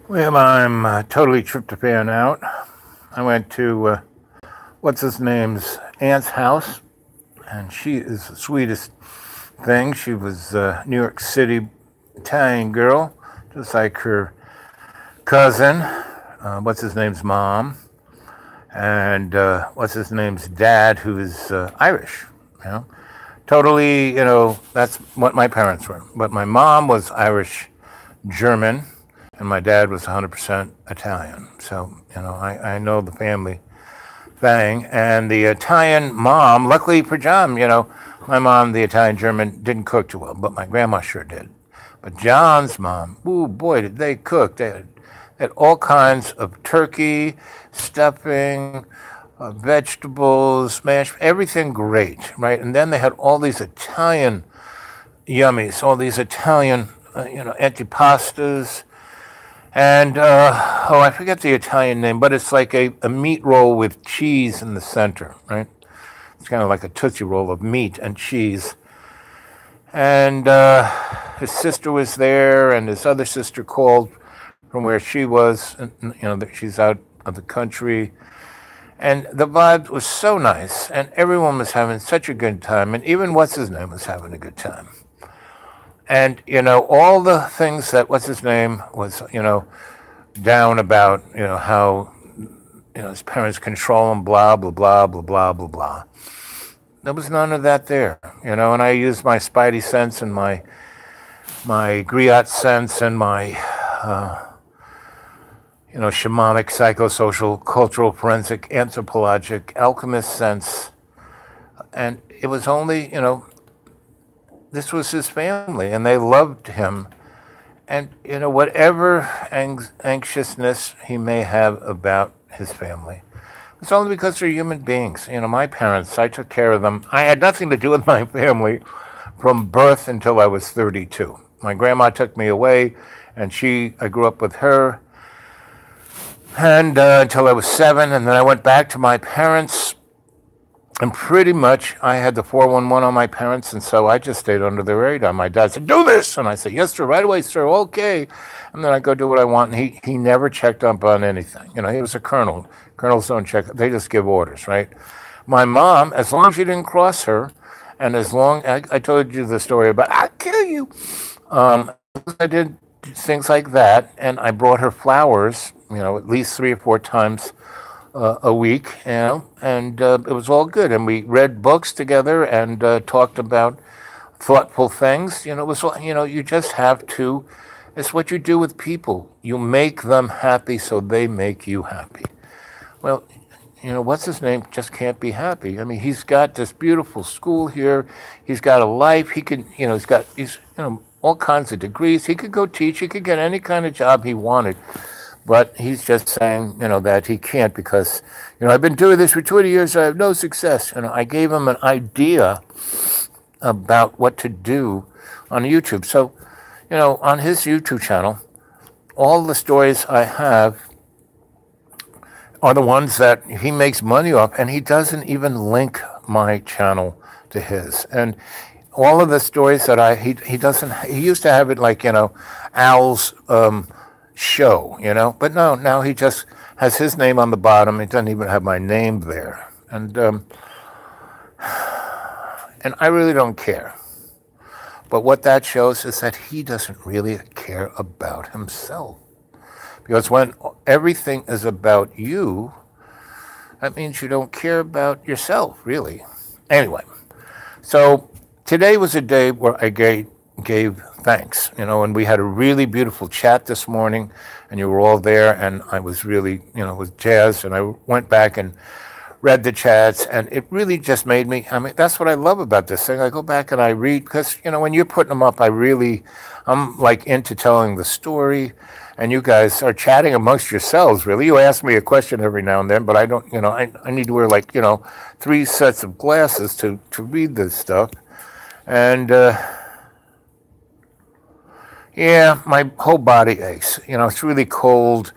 Well, I'm totally tryptophan out. I went to what's his name's aunt's house, and she is the sweetest thing. She was a New York City Italian girl, just like her cousin. What's his name's mom, and what's his name's dad, who is Irish. You know, totally. That's what my parents were. But my mom was Irish German, and my dad was 100% Italian. So, I know the family thing. And the Italian mom, luckily for John, my mom, the Italian German, didn't cook too well, but my grandma sure did. But John's mom, ooh, boy, did they cook. They had all kinds of turkey, stuffing, vegetables, mashed, everything great, right? And then they had all these Italian yummies, all these Italian, antipastas. And, I forget the Italian name, but it's like a meat roll with cheese in the center, right? It's kind of like a Tootsie Roll of meat and cheese. And his sister was there, and his other sister called from where she was, and, she's out of the country. And the vibe was so nice, and everyone was having such a good time, and even what's-his-name was having a good time. And, all the things that what's-his-name was, down about, how, his parents control him, blah, blah, blah, blah, blah, blah, blah. There was none of that there, and I used my spidey sense and my griot sense and my, shamanic, psychosocial, cultural, forensic, anthropologic, alchemist sense. And it was only, this was his family, and they loved him. And, whatever anxiousness he may have about his family, it's only because they're human beings. My parents, I took care of them. I had nothing to do with my family from birth until I was 32. My grandma took me away, and I grew up with her, and until I was 7, and then I went back to my parents. And pretty much I had the 411 on my parents, and so I just stayed under the radar. My dad said, do this! And I said, yes, sir, right away, sir, okay. And then I go do what I want, and he never checked up on anything. He was a colonel. Colonels don't check. They just give orders, right? My mom, as long as you didn't cross her, and as long, I told you the story about, I'll kill you. I did things like that, and I brought her flowers, at least 3 or 4 times a week, and it was all good. And we read books together and talked about thoughtful things. It was, you just have to, it's what you do with people. You make them happy so they make you happy. Well, what's his name just can't be happy. I mean, he's got this beautiful school here. He's got a life. He can, he's all kinds of degrees. He could go teach. He could get any kind of job he wanted. But he's just saying, that he can't because, I've been doing this for 20 years. I have no success. I gave him an idea about what to do on YouTube. So, on his YouTube channel, all the stories I have are the ones that he makes money off, and he doesn't even link my channel to his. And all of the stories that he used to have it like, Al's, show, but no, now he just has his name on the bottom. He doesn't even have my name there, and I really don't care. But what that shows is that he doesn't really care about himself, because when everything is about you, that means you don't care about yourself, really. Anyway, so today was a day where I gave thanks, and we had a really beautiful chat this morning, and you were all there, and I was really, with Jazz, and I went back and read the chats, and it really just made me, that's what I love about this thing. I go back and I read, because, when you're putting them up, I'm like into telling the story, and you guys are chatting amongst yourselves, really. You ask me a question every now and then, but I don't, I need to wear 3 sets of glasses to read this stuff, and, yeah, my whole body aches. It's really cold.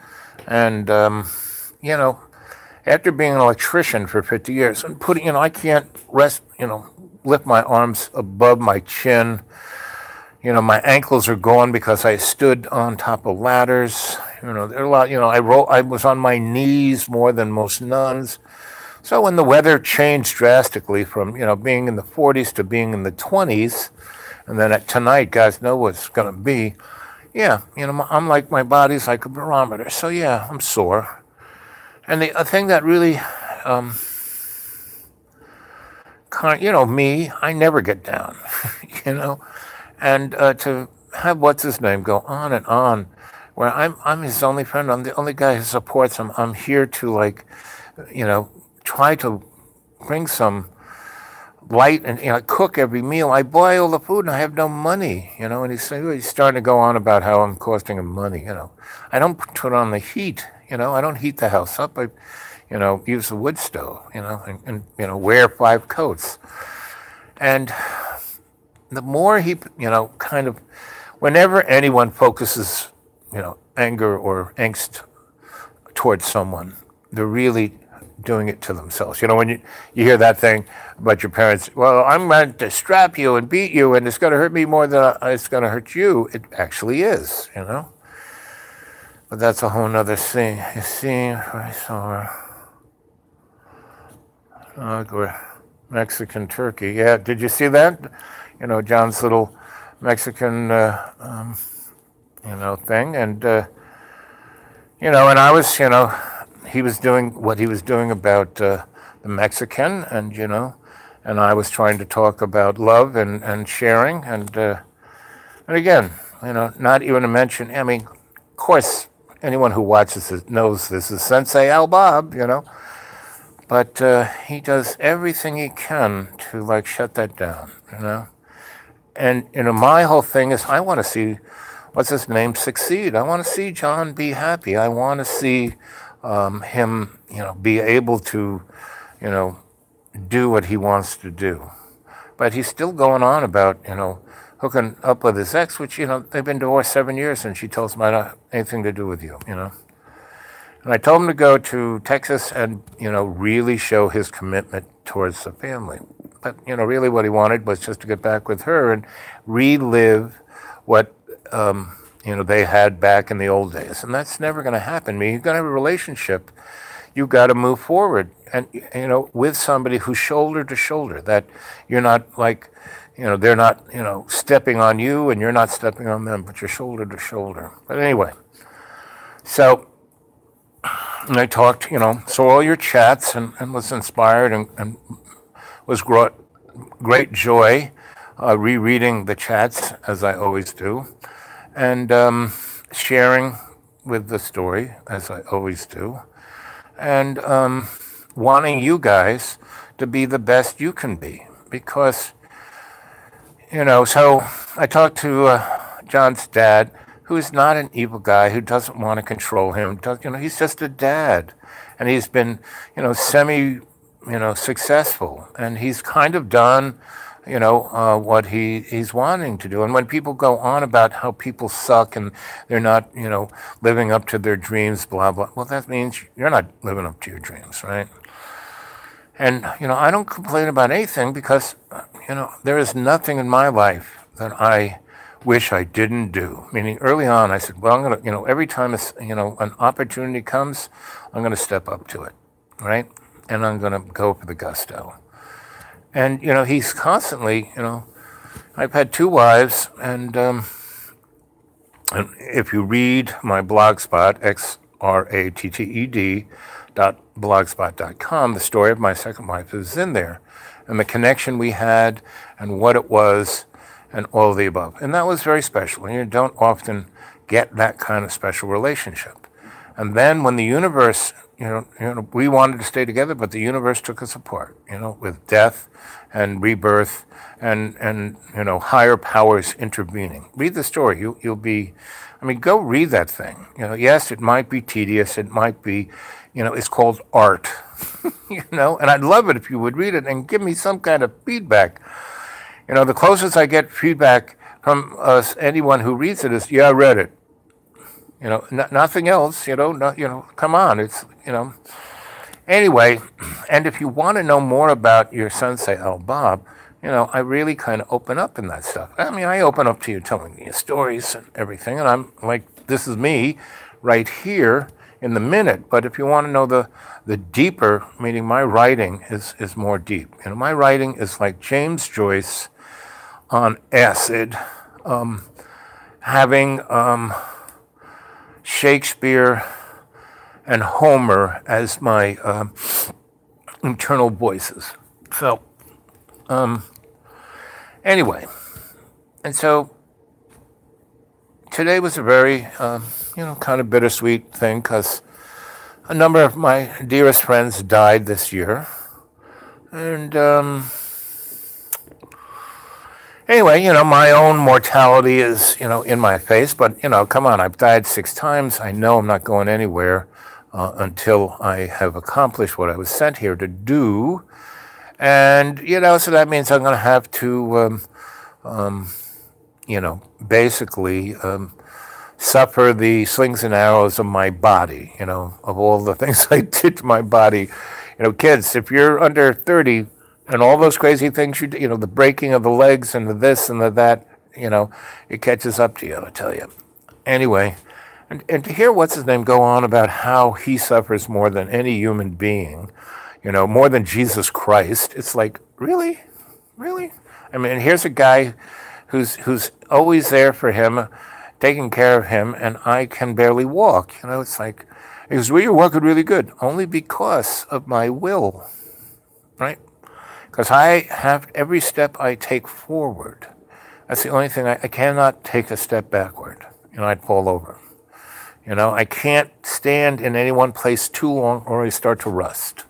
And, after being an electrician for 50 years, and I can't lift my arms above my chin. My ankles are gone because I stood on top of ladders. there are a lot, I was on my knees more than most nuns. So when the weather changed drastically from, being in the 40s to being in the 20s, and then at tonight, guys know what it's going to be. Yeah, I'm like, my body's like a barometer. So yeah, I'm sore. And the thing that really, me, I never get down, and to have what's his name go on and on, where I'm his only friend. I'm the only guy who supports him. I'm here to try to bring some light and cook every meal. I buy all the food and I have no money, And he's starting to go on about how I'm costing him money. I don't turn on the heat. I don't heat the house up. I use the wood stove. And wear 5 coats. And the more he, kind of, whenever anyone focuses, anger or angst towards someone, they're really doing it to themselves. When you hear that thing about your parents, well, I'm going to strap you and beat you, and it's going to hurt me more than it's going to hurt you. It actually is, But that's a whole nother thing. You see, I saw Mexican turkey. Yeah, did you see that? John's little Mexican, thing. And, and I was, he was doing what he was doing about the Mexican, and, and I was trying to talk about love and sharing. And again, not even to mention, I mean, of course, anyone who watches it knows this is Sensei Al Bob, But he does everything he can to shut that down, And my whole thing is I want to see what's his name succeed. I want to see John be happy. I want to see him, be able to, do what he wants to do. But he's still going on about, hooking up with his ex, which, they've been divorced 7 years, and she tells him I don't have anything to do with you, And I told him to go to Texas and, really show his commitment towards the family. But, really what he wanted was just to get back with her and relive what, they had back in the old days. And that's never going to happen. I mean, you're going to have a relationship. You've got to move forward and, with somebody who's shoulder to shoulder, that you're not like, they're not, stepping on you and you're not stepping on them, but you're shoulder to shoulder. But anyway, so I talked, saw all your chats and was inspired and was great joy rereading the chats, as I always do, and sharing with the story, as I always do, and wanting you guys to be the best you can be. Because, so I talked to John's dad, who's not an evil guy, who doesn't want to control him. He's just a dad. And he's been, semi, successful. And he's kind of done, what he's wanting to do. And when people go on about how people suck and they're not, living up to their dreams, blah, blah, well, that means you're not living up to your dreams, right? And, I don't complain about anything because, there is nothing in my life that I wish I didn't do. Meaning early on, I said, well, I'm going to, every time, an opportunity comes, I'm going to step up to it, right? And I'm going to go for the gusto. And, he's constantly, I've had 2 wives, and if you read my blogspot, xratted.blogspot.com, the story of my second wife is in there, and the connection we had, and what it was, and all of the above. And that was very special. And you don't often get that kind of special relationship. And then when the universe, we wanted to stay together, but the universe took us apart, with death and rebirth and higher powers intervening. Read the story. You'll be, go read that thing. Yes, it might be tedious. It might be, it's called art, and I'd love it if you would read it and give me some kind of feedback. The closest I get feedback from anyone who reads it is, yeah, I read it. Nothing else, come on, it's, Anyway, and if you want to know more about your Sensei Al Bob, I really kind of open up in that stuff. I open up to you telling me stories and everything, and I'm like, this is me right here in the minute. But if you want to know the deeper, meaning my writing is more deep. You know, my writing is like James Joyce on acid, having Shakespeare and Homer as my internal voices. So, anyway, and so today was a very, kind of bittersweet thing because a number of my dearest friends died this year. And anyway, my own mortality is, in my face. But, come on, I've died 6 times. I know I'm not going anywhere until I have accomplished what I was sent here to do. And, so that means I'm going to have to, basically suffer the slings and arrows of my body, of all the things I did to my body. Kids, if you're under 30 and all those crazy things you do, the breaking of the legs and the this and the that, it catches up to you, I tell you. Anyway, and to hear what's his name go on about how he suffers more than any human being, more than Jesus Christ, it's like, really? Really? I mean, here's a guy who's always there for him, taking care of him, and I can barely walk. It's like, he goes, well, you're walking really good, only because of my will, right? Because I have every step I take forward. That's the only thing. I cannot take a step backward. I'd fall over. I can't stand in any one place too long or I start to rust.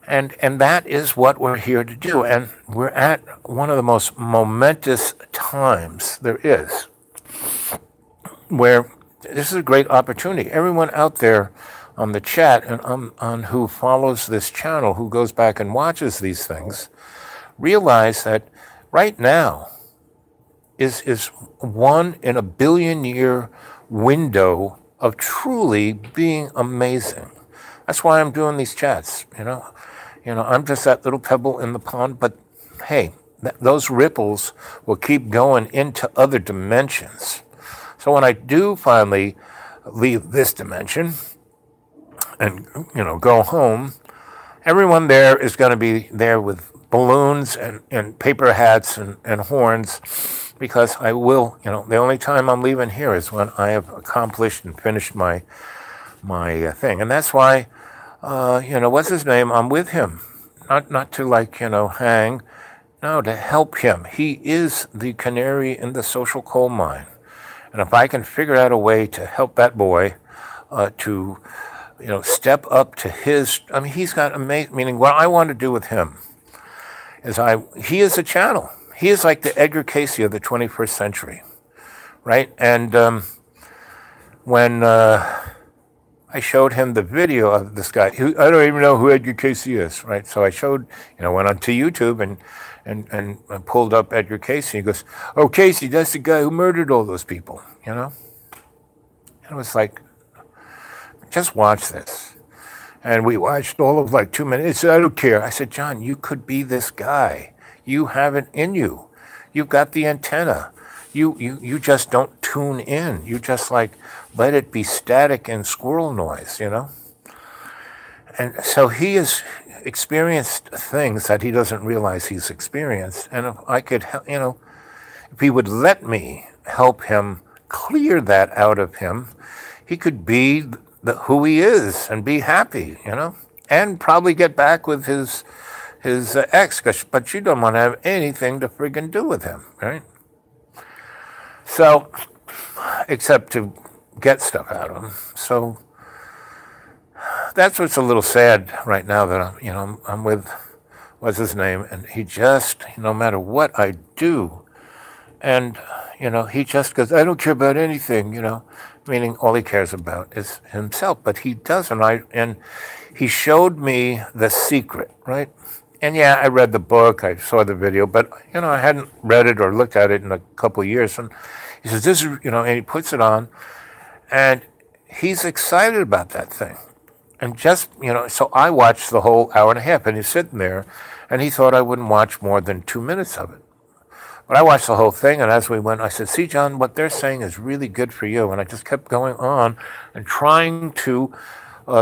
And that is what we're here to do. And we're at one of the most momentous times there is, where this is a great opportunity. Everyone out there on the chat and on who follows this channel, who goes back and watches these things, realize that right now is 1 in a billion-year window of truly being amazing. That's why I'm doing these chats, I'm just that little pebble in the pond, but hey, those ripples will keep going into other dimensions. So when I do finally leave this dimension and, go home, everyone there is going to be there with balloons and paper hats and horns, because I will, the only time I'm leaving here is when I have accomplished and finished my thing. And that's why, what's his name? I'm with him. Not to hang. No, to help him. He is the canary in the social coal mine. And if I can figure out a way to help that boy to, step up to his, he's got amazing, meaning what I want to do with him is he is a channel. He is like the Edgar Cayce of the 21st century, right? And when I showed him the video of this guy, I don't even know who Edgar Cayce is, right? So I showed, went onto YouTube and pulled up Edgar Cayce. He goes, oh, Cayce, that's the guy who murdered all those people, And it was like, just watch this. And we watched all of 2 minutes. He said, I don't care. I said, John, you could be this guy. You have it in you. You've got the antenna. You just don't tune in. You just let it be static and squirrel noise, And so he has experienced things that he doesn't realize he's experienced. And if I could, if he would let me help him clear that out of him, he could be who he is and be happy, and probably get back with his ex, but you don't want to have anything to friggin' do with him, right? So, except to get stuff out of him. So that's what's a little sad right now, that I'm with, what's his name, and he just, no matter what I do, and he just goes, I don't care about anything, meaning all he cares about is himself. But he doesn't. And he showed me the secret, right? And yeah, I read the book, I saw the video, but I hadn't read it or looked at it in a couple of years. And he says, this is, and he puts it on, and he's excited about that thing. And just, so I watched the whole hour and a half, and he's sitting there, and he thought I wouldn't watch more than 2 minutes of it. But I watched the whole thing, and as we went, I said, "See, John, what they're saying is really good for you." And I just kept going on and trying to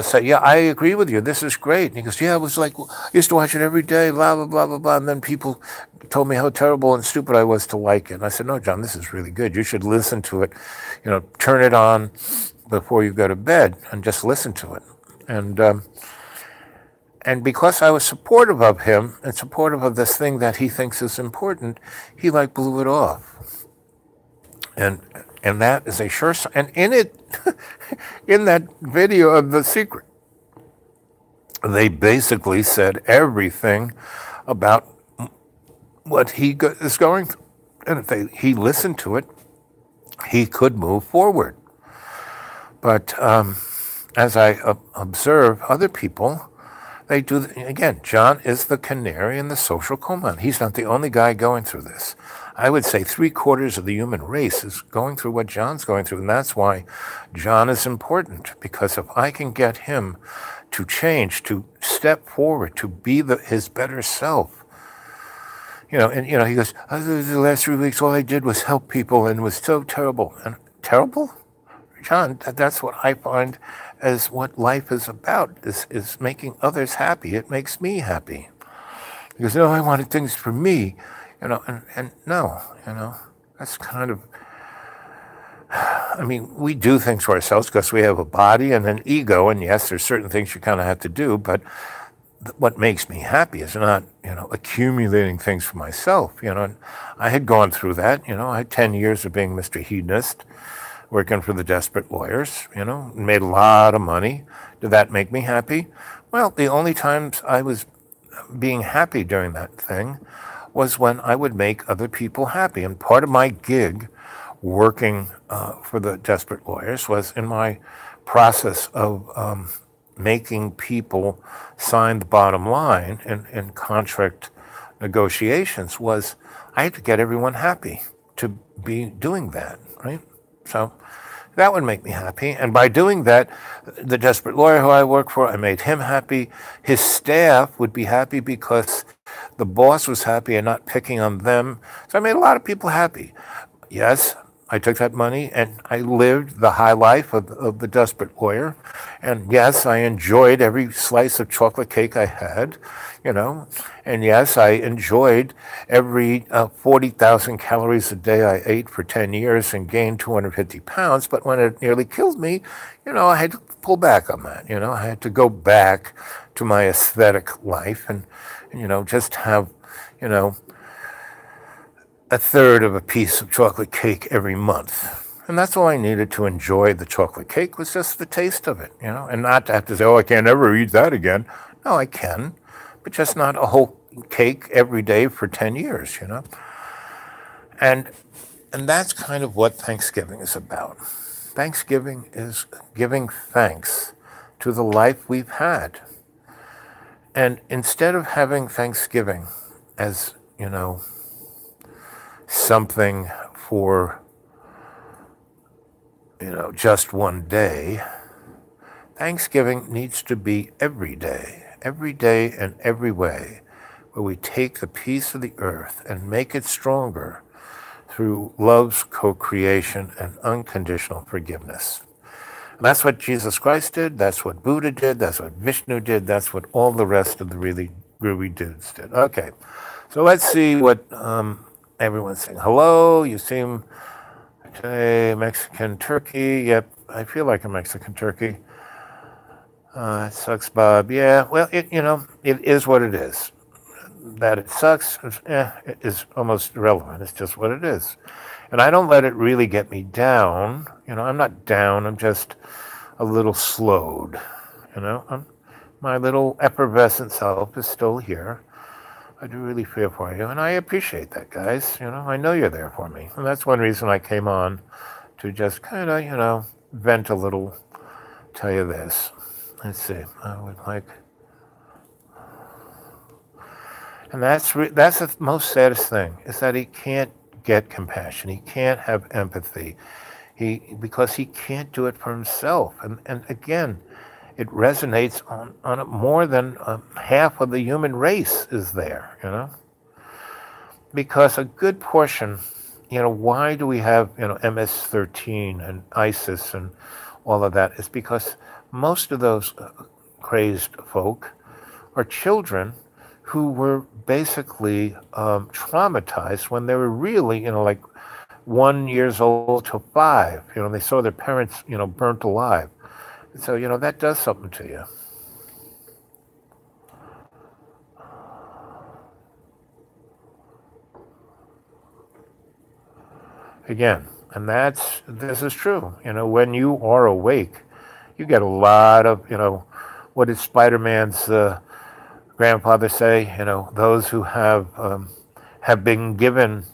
say, "Yeah, I agree with you. This is great." And he goes, "Yeah, it was like I used to watch it every day, blah blah blah blah blah." And then people told me how terrible and stupid I was to like it. And I said, "No, John, this is really good. You should listen to it. Turn it on before you go to bed and just listen to it." And because I was supportive of him and supportive of this thing that he thinks is important, he like blew it off. And that is a sure sign. And in it, in that video of The Secret, they basically said everything about what he is going through. And if he listened to it, he could move forward. But as I observe other people, they do, again, John is the canary in the social coal mine. He's not the only guy going through this. I would say 3/4 of the human race is going through what John's going through. And that's why John is important, because if I can get him to change, to step forward, to be his better self, he goes, the last 3 weeks, all I did was help people and it was so terrible. And terrible? John, that's what I find as what life is about, is making others happy. It makes me happy. Because, no, I wanted things for me, and no, that's kind of, I mean, we do things for ourselves because we have a body and an ego, and yes, there's certain things you kind of have to do, but what makes me happy is not, accumulating things for myself, and I had gone through that, I had 10 years of being Mr. Hedonist, working for the desperate lawyers, made a lot of money. Did that make me happy? Well, the only times I was being happy during that thing was when I would make other people happy. And part of my gig working for the desperate lawyers was in my process of making people sign the bottom line in contract negotiations was I had to get everyone happy to be doing that, right? So that would make me happy. And by doing that, the desperate lawyer who I work for, I made him happy. His staff would be happy because the boss was happy and not picking on them. So I made a lot of people happy. Yes, I took that money and I lived the high life of the desperate lawyer. And yes, I enjoyed every slice of chocolate cake I had, And yes, I enjoyed every 40,000 calories a day I ate for 10 years and gained 250 pounds. But when it nearly killed me, I had to pull back on that. I had to go back to my aesthetic life and just have, a third of a piece of chocolate cake every month. And that's all I needed to enjoy the chocolate cake was just the taste of it, and not to have to say, oh, I can't ever eat that again. No, I can, but just not a whole cake every day for 10 years, And that's kind of what Thanksgiving is about. Thanksgiving is giving thanks to the life we've had. And instead of having Thanksgiving as, something for, just one day, Thanksgiving needs to be every day and every way, where we take the piece of the earth and make it stronger through love's co-creation and unconditional forgiveness. And that's what Jesus Christ did, that's what Buddha did, that's what Vishnu did, that's what all the rest of the really groovy dudes did. Okay, so let's see what everyone's saying. Hello, you seem today Mexican turkey. Yep, I feel like a Mexican turkey. It sucks, Bob. Yeah, well, it is what it is. That it sucks is almost irrelevant. It's just what it is. And I don't let it really get me down. I'm not down. I'm just a little slowed. My little effervescent self is still here. I do really feel for you, and I appreciate that, guys. I know you're there for me. And that's one reason I came on, to just kind of, vent a little, tell you this. Let's see, I would like... And that's the most saddest thing, is that he can't get compassion. He can't have empathy. Because he can't do it for himself. And again, it resonates on more than half of the human race is there, because a good portion, why do we have, MS-13 and ISIS and all of that? Is because most of those crazed folk are children who were basically traumatized when they were really, like 1 years old to 5. They saw their parents, burnt alive. So, that does something to you. Again, and this is true. When you are awake, you get a lot of, what did Spider-Man's grandfather say? Those who have been given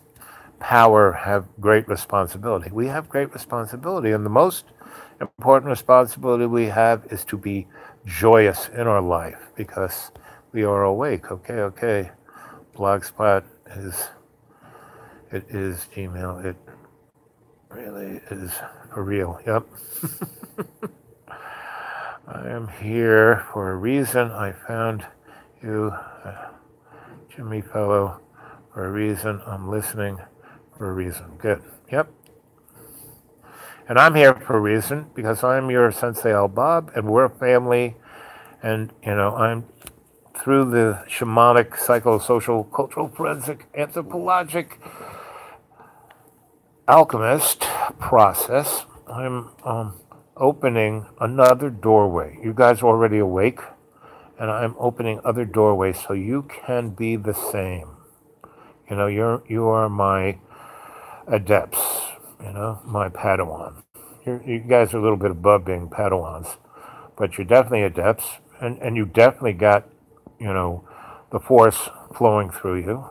power have great responsibility. We have great responsibility, and the most important responsibility we have is to be joyous in our life because we are awake. Okay. Blogspot is Gmail. It really is for real. Yep. I am here for a reason. I found you, Jimmy Fellow, for a reason. I'm listening for a reason. Good. Yep. And I'm here for a reason because I'm your Sensei Al Bob, and we're a family. And, I'm through the shamanic, psychosocial, cultural, forensic, anthropologic, alchemist process. I'm opening another doorway. You guys are already awake, and I'm opening other doorways so you can be the same. You are my adepts, my Padawan. You guys are a little bit above being Padawans, but you're definitely adepts, and you definitely got, the force flowing through you.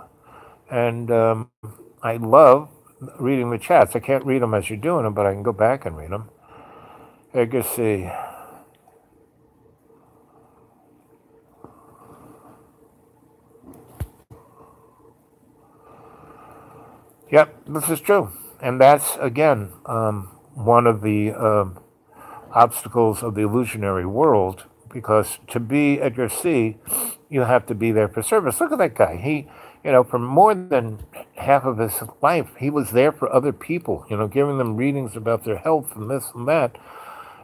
And I love reading the chats. I can't read them as you're doing them, but I can go back and read them. Legacy. Yep, this is true. And that's, again, one of the obstacles of the illusionary world, because to be at your sea, you have to be there for service. Look at that guy. He, for more than half of his life, he was there for other people, giving them readings about their health and this and that.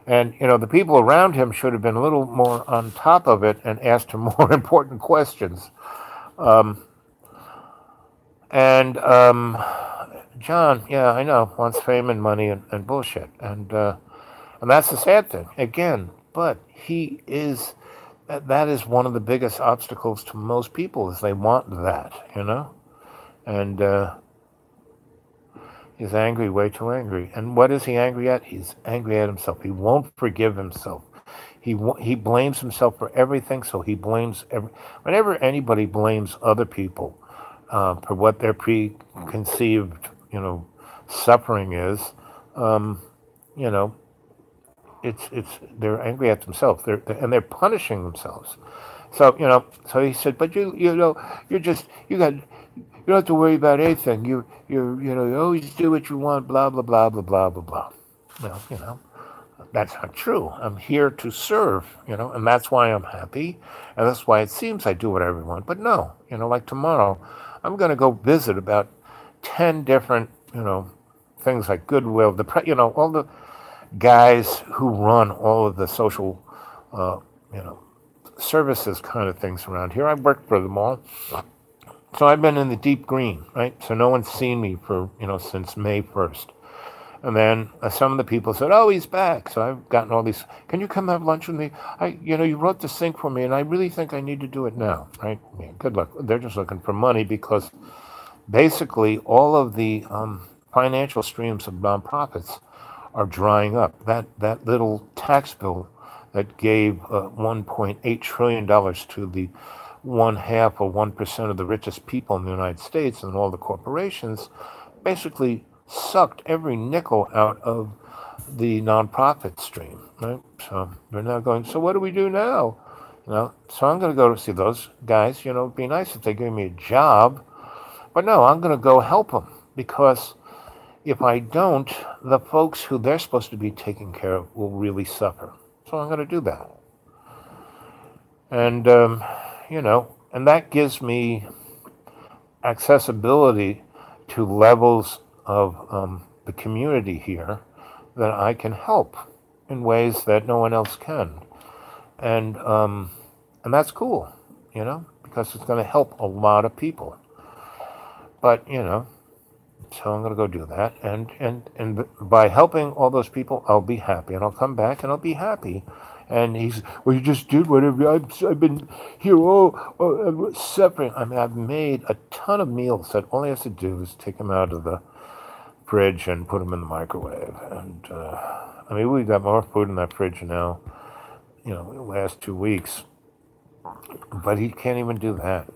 And, the people around him should have been a little more on top of it and asked him more important questions. John, yeah, I know, wants fame and money and bullshit. And that's the sad thing, again. But that is one of the biggest obstacles to most people is they want that, And he's angry, way too angry. And what is he angry at? He's angry at himself. He won't forgive himself. He blames himself for everything, so he blames whenever anybody blames other people for what their preconceived, suffering is, it's they're angry at themselves. They're punishing themselves. So he said, but you don't have to worry about anything. You always do what you want. Blah blah blah blah blah blah blah. Well, that's not true. I'm here to serve, and that's why I'm happy, and that's why it seems I do whatever I want. But no, like tomorrow, I'm going to go visit about 10 different, things like Goodwill, all the guys who run all of the social, services kind of things around here. I've worked for them all. So I've been in the deep green, right? So no one's seen me for, since May 1st. And then some of the people said, oh, he's back. So I've gotten all these, can you come have lunch with me? You wrote this thing for me, and I really think I need to do it now, right? Yeah, good luck. They're just looking for money because basically all of the financial streams of nonprofits are drying up. That little tax bill that gave $1.8 trillion to the 1/2 or 1% of the richest people in the United States and all the corporations basically sucked every nickel out of the nonprofit stream, right? So they're now going, so what do we do now? So I'm going to go to see those guys. It'd be nice if they gave me a job. But no, I'm going to go help them because if I don't, the folks who they're supposed to be taking care of will really suffer. So I'm going to do that. And, and that gives me accessibility to levels of the community here that I can help in ways that no one else can, and and that's cool, because it's going to help a lot of people. But so I'm going to go do that, and by helping all those people, I'll be happy, and I'll come back, and I'll be happy. And he's, well, you just did whatever. I've been here, suffering. I mean, I've made a ton of meals that all he has to do is take them out of the fridge and put them in the microwave. And I mean, we got more food in that fridge now, the last 2 weeks. But he can't even do that.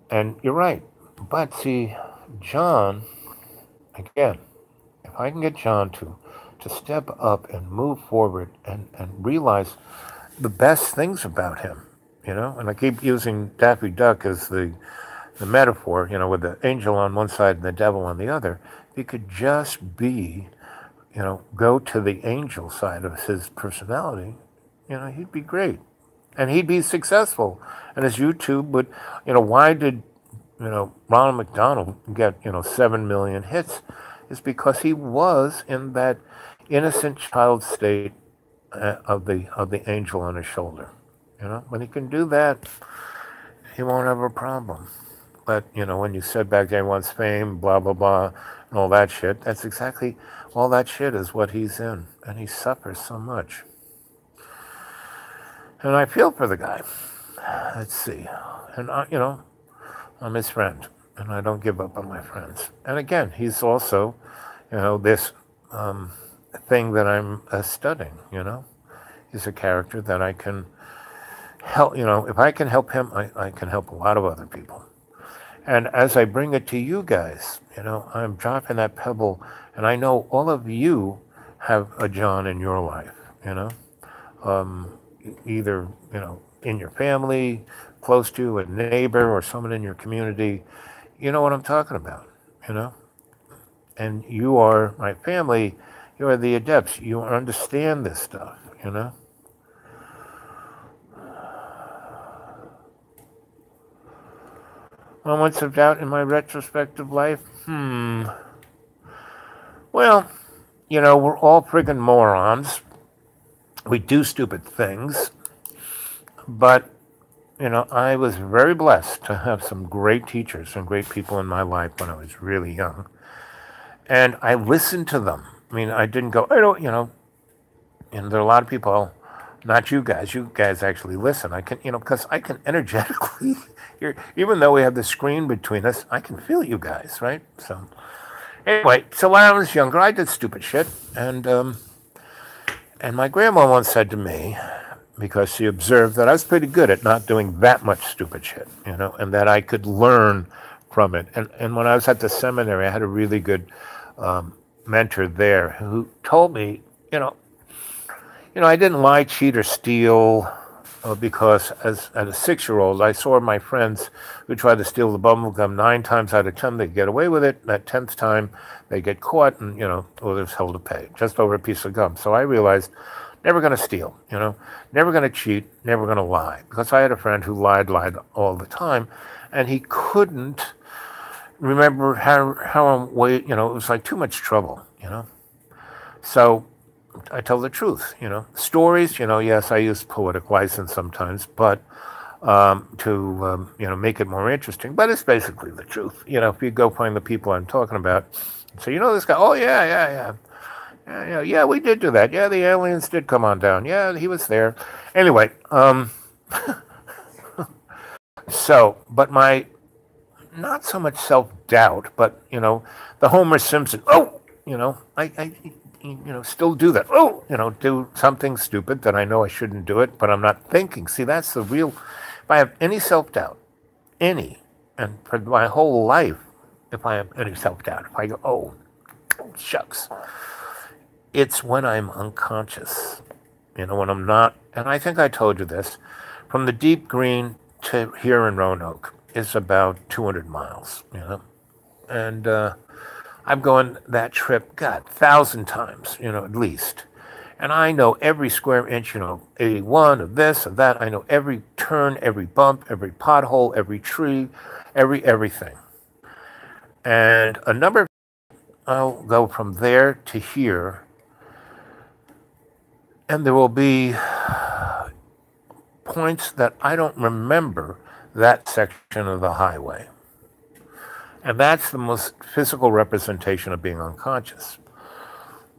And you're right. But see, John, again, if I can get John to step up and move forward and realize the best things about him, and I keep using Daffy Duck as the metaphor, with the angel on one side and the devil on the other. If he could just be, go to the angel side of his personality, he'd be great. And he'd be successful. And his YouTube would, why did, Ronald McDonald get, 7 million hits? Is because he was in that innocent child state of the angel on his shoulder. When he can do that, he won't have a problem. But, when you said back then he wants fame, blah, blah, blah, and all that shit, that's exactly, all that shit is what he's in. And he suffers so much. And I feel for the guy. Let's see. And, I'm his friend. And I don't give up on my friends. And again, he's also, this thing that I'm studying, He's a character that I can help, if I can help him, I can help a lot of other people. And as I bring it to you guys, I'm dropping that pebble, and I know all of you have a John in your life, either, in your family, close to a neighbor or someone in your community. You know what I'm talking about, And you are, my family, you are the adepts. You understand this stuff, Moments of doubt in my retrospective life? Well, we're all friggin' morons. We do stupid things. But, I was very blessed to have some great teachers and great people in my life when I was really young. And I listened to them. I mean, I didn't go, and there are a lot of people, not you guys actually listen. I can, because I can energetically, even though we have the screen between us, I can feel you guys, right? So, anyway, so when I was younger, I did stupid shit. And my grandma once said to me, because she observed that I was pretty good at not doing that much stupid shit, and that I could learn from it. And when I was at the seminary, I had a really good mentor there who told me, I didn't lie, cheat, or steal because as a 6-year-old, I saw my friends who tried to steal the bubble gum 9 times out of 10, they get away with it. That 10th time, they get caught and, there's hell to pay, just over a piece of gum. So I realized, never going to steal, never going to cheat, never going to lie. Because I had a friend who lied all the time, and he couldn't remember how I'm it was like too much trouble, So I tell the truth, Stories, yes, I use poetic license sometimes, but to, make it more interesting. But it's basically the truth. If you go find the people I'm talking about, so this guy, oh, yeah, we did do that. Yeah, the aliens did come on down. Yeah, he was there. Anyway, so, but my, not so much self-doubt, but, the Homer Simpson, I still do that. Do something stupid that I know I shouldn't do it, but I'm not thinking. See, that's the real, if I have any self-doubt, and for my whole life, if I have any self-doubt, if I go, oh, shucks, it's when I'm unconscious, when I'm not, and I think I told you this, from the deep green to here in Roanoke is about 200 miles, and I'm going that trip, God, 1,000 times, at least. And I know every square inch, 81 of this, of that. I know every turn, every bump, every pothole, every tree, everything. And a number of I'll go from there to here, and there will be points that I don't remember that section of the highway. And that's the most physical representation of being unconscious.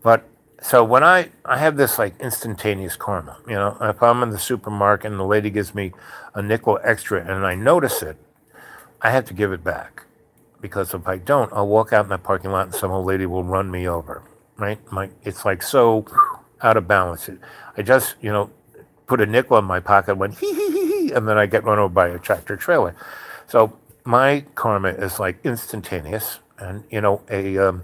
But so when I have this like instantaneous karma, if I'm in the supermarket and the lady gives me a nickel extra and I notice it, I have to give it back. Because if I don't, I'll walk out in that parking lot and some old lady will run me over, right? It's like so out of balance. I just, put a nickel in my pocket, went hee hee hee hee, and then I get run over by a tractor trailer. So my karma is like instantaneous, and an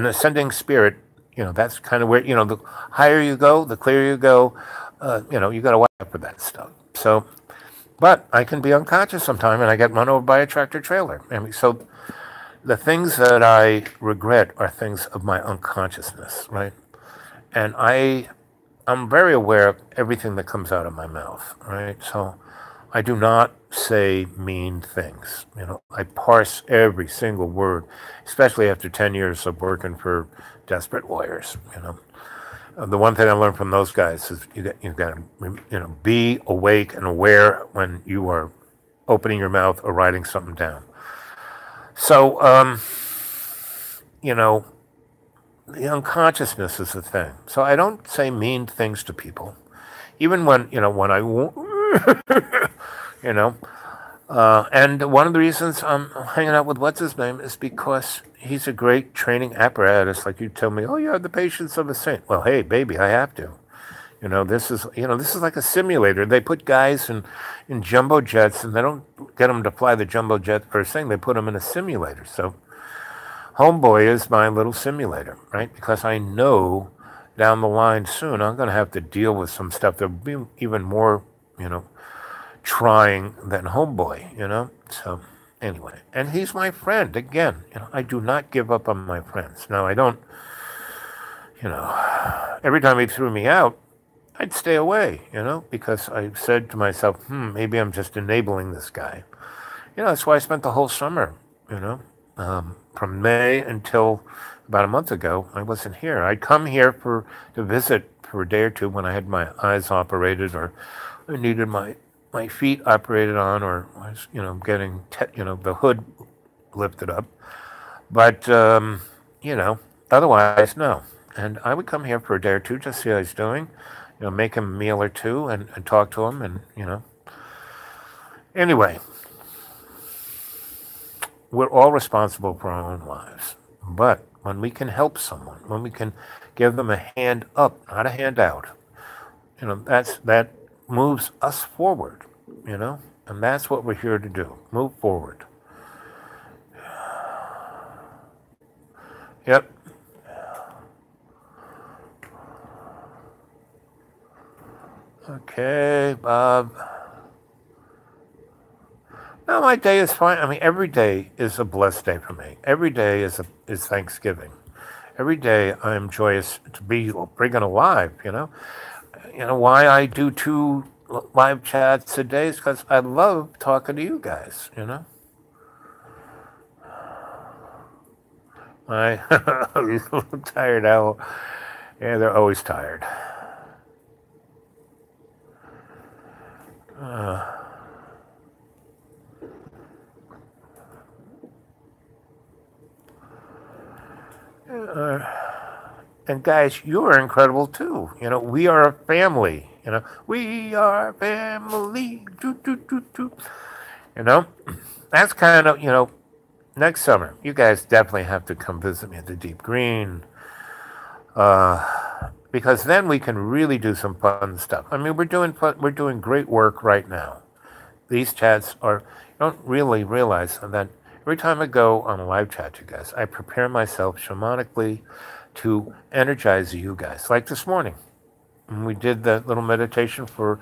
ascending spirit. That's kind of where the higher you go, the clearer you go. You got to watch out for that stuff. So. But I can be unconscious sometime and I get run over by a tractor trailer. So the things that I regret are things of my unconsciousness, right? And I'm very aware of everything that comes out of my mouth, right? So I do not say mean things. I parse every single word, especially after 10 years of working for desperate lawyers, The one thing I learned from those guys is you got to be awake and aware when you are opening your mouth or writing something down. So the unconsciousness is the thing. So I don't say mean things to people, even when when I and one of the reasons I'm hanging out with what's his name is because he's a great training apparatus. Like you tell me, oh, you have the patience of a saint. Well, hey, baby, I have to. This is like a simulator. They put guys in jumbo jets, and they don't get them to fly the jumbo jet first thing. They put them in a simulator. So, Homeboy is my little simulator, right? Because I know down the line soon I'm going to have to deal with some stuff that will be even more, trying than Homeboy, So anyway, and he's my friend again. I do not give up on my friends. Now I don't. Every time he threw me out, I'd stay away. Because I said to myself, maybe I'm just enabling this guy. That's why I spent the whole summer. From May until about a month ago, I wasn't here. I'd come here to visit for a day or two when I had my eyes operated or I needed my feet operated on, or was, getting, the hood lifted up. But, otherwise, no. And I would come here for a day or two, just see how he's doing, make him a meal or two and talk to him and, Anyway, we're all responsible for our own lives. But when we can help someone, when we can give them a hand up, not a hand out, that moves us forward, and that's what we're here to do, move forward. Yep. Okay, Bob. No, my day is fine. I mean, every day is a blessed day for me. Every day is Thanksgiving. Every day I am joyous to be friggin' alive, Why I do 2 live chats a day is because I love talking to you guys, These little tired owl. Yeah, they're always tired. And guys, you are incredible too. We are a family. We are family. That's kind of, next summer, you guys definitely have to come visit me at the Deep Green. Because then we can really do some fun stuff. I mean, we're doing great work right now. These chats you don't really realize that every time I go on a live chat, you guys, I prepare myself shamanically to energize you guys. Like this morning, when we did that little meditation for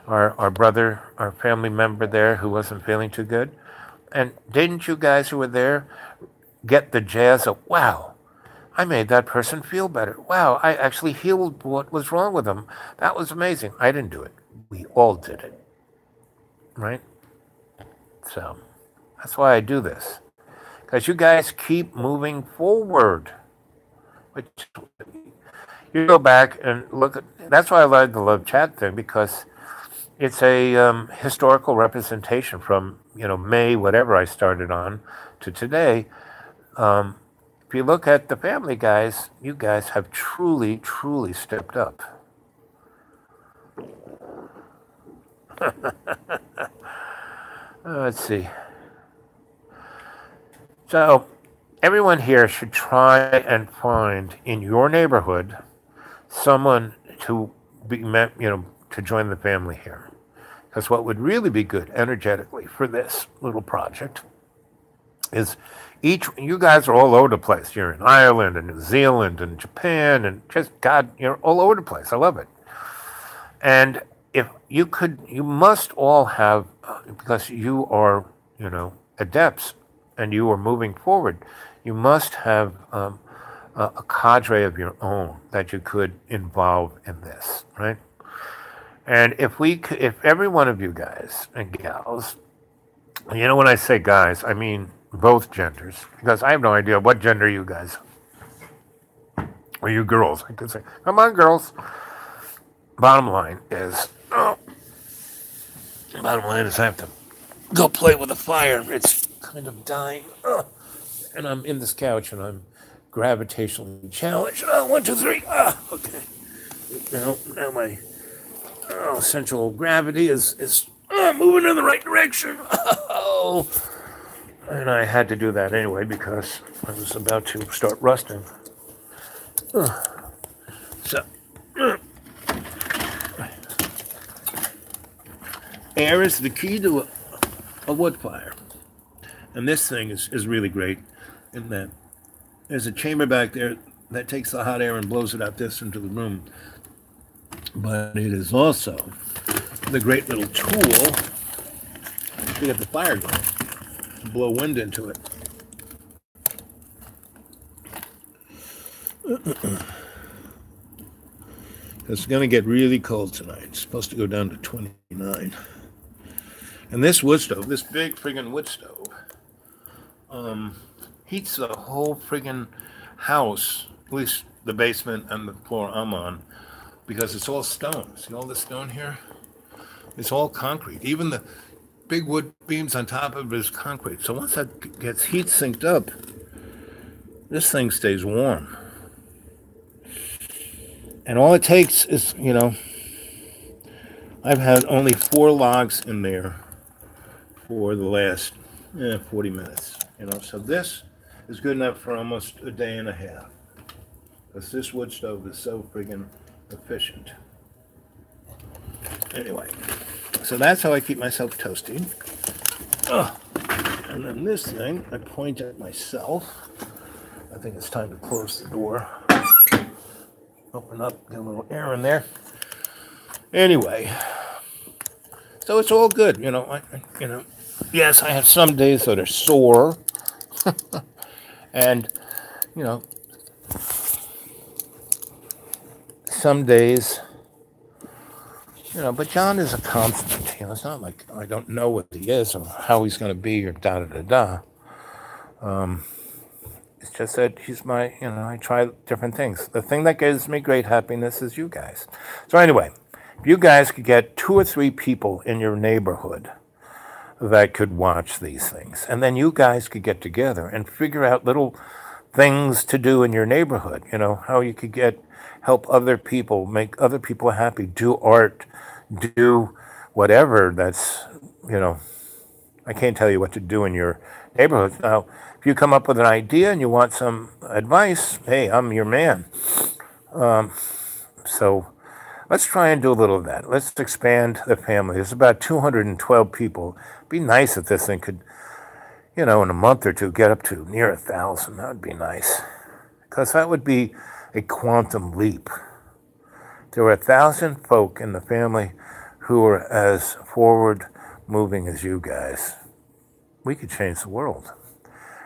our brother, our family member there who wasn't feeling too good. And didn't you guys who were there get the jazz of, wow, I made that person feel better. Wow, I actually healed what was wrong with them. That was amazing. I didn't do it. We all did it, right? So that's why I do this. Because you guys keep moving forward. Which you go back and look at, that's why I like the love chat thing, because it's a historical representation from, May, whatever I started on, to today. If you look at the family guys, you guys have truly, truly stepped up. Let's see. So, everyone here should try and find in your neighborhood someone to be, to join the family here. Because what would really be good energetically for this little project is you guys are all over the place. You're in Ireland and New Zealand and Japan and just, God, you're all over the place. I love it. And if you could, you must all have, because you are, adepts and you are moving forward, you must have a cadre of your own that you could involve in this, right? And if every one of you guys and gals, when I say guys, I mean both genders, because I have no idea what gender you guys are. You girls? I could say, come on, girls. Bottom line is I have to go play with the fire. It's kind of dying. And I'm in this couch and I'm gravitationally challenged. 1, 2, 3. Okay. Now my central gravity is moving in the right direction. And I had to do that anyway because I was about to start rusting. So, air is the key to a wood fire. And this thing is really great in that there's a chamber back there that takes the hot air and blows it out this into the room. But it is also the great little tool to get the fire going, to blow wind into it. It's going to get really cold tonight. It's supposed to go down to 29. And this wood stove, this big friggin' wood stove, heats the whole friggin' house, at least the basement and the floor I'm on, because it's all stone. See all the stone here? It's all concrete. Even the big wood beams on top of it is concrete. So once that gets heat synced up, this thing stays warm. And all it takes is, I've had only 4 logs in there for the last 40 minutes. So this is good enough for almost a day and a half. Because this wood stove is so friggin' efficient. Anyway, so that's how I keep myself toasty. And then this thing, I point at myself. I think it's time to close the door. Open up, get a little air in there. Anyway, so it's all good, Yes, I have some days that are sore, and some days, but John is a constant. It's not like I don't know what he is or how he's going to be or da da da da. It's just that he's my, I try different things. The thing that gives me great happiness is you guys. So anyway, if you guys could get 2 or 3 people in your neighborhood that could watch these things, and then you guys could get together and figure out little things to do in your neighborhood, how you could help other people, make other people happy, do art, do whatever that's, I can't tell you what to do in your neighborhood. Now, if you come up with an idea and you want some advice, hey, I'm your man. So let's try and do a little of that. Let's expand the family. There's about 212 people. It'd be nice if this thing could, in a month or two, get up to near 1,000. That would be nice. Because that would be a quantum leap. There were 1,000 folk in the family who were as forward moving as you guys. We could change the world.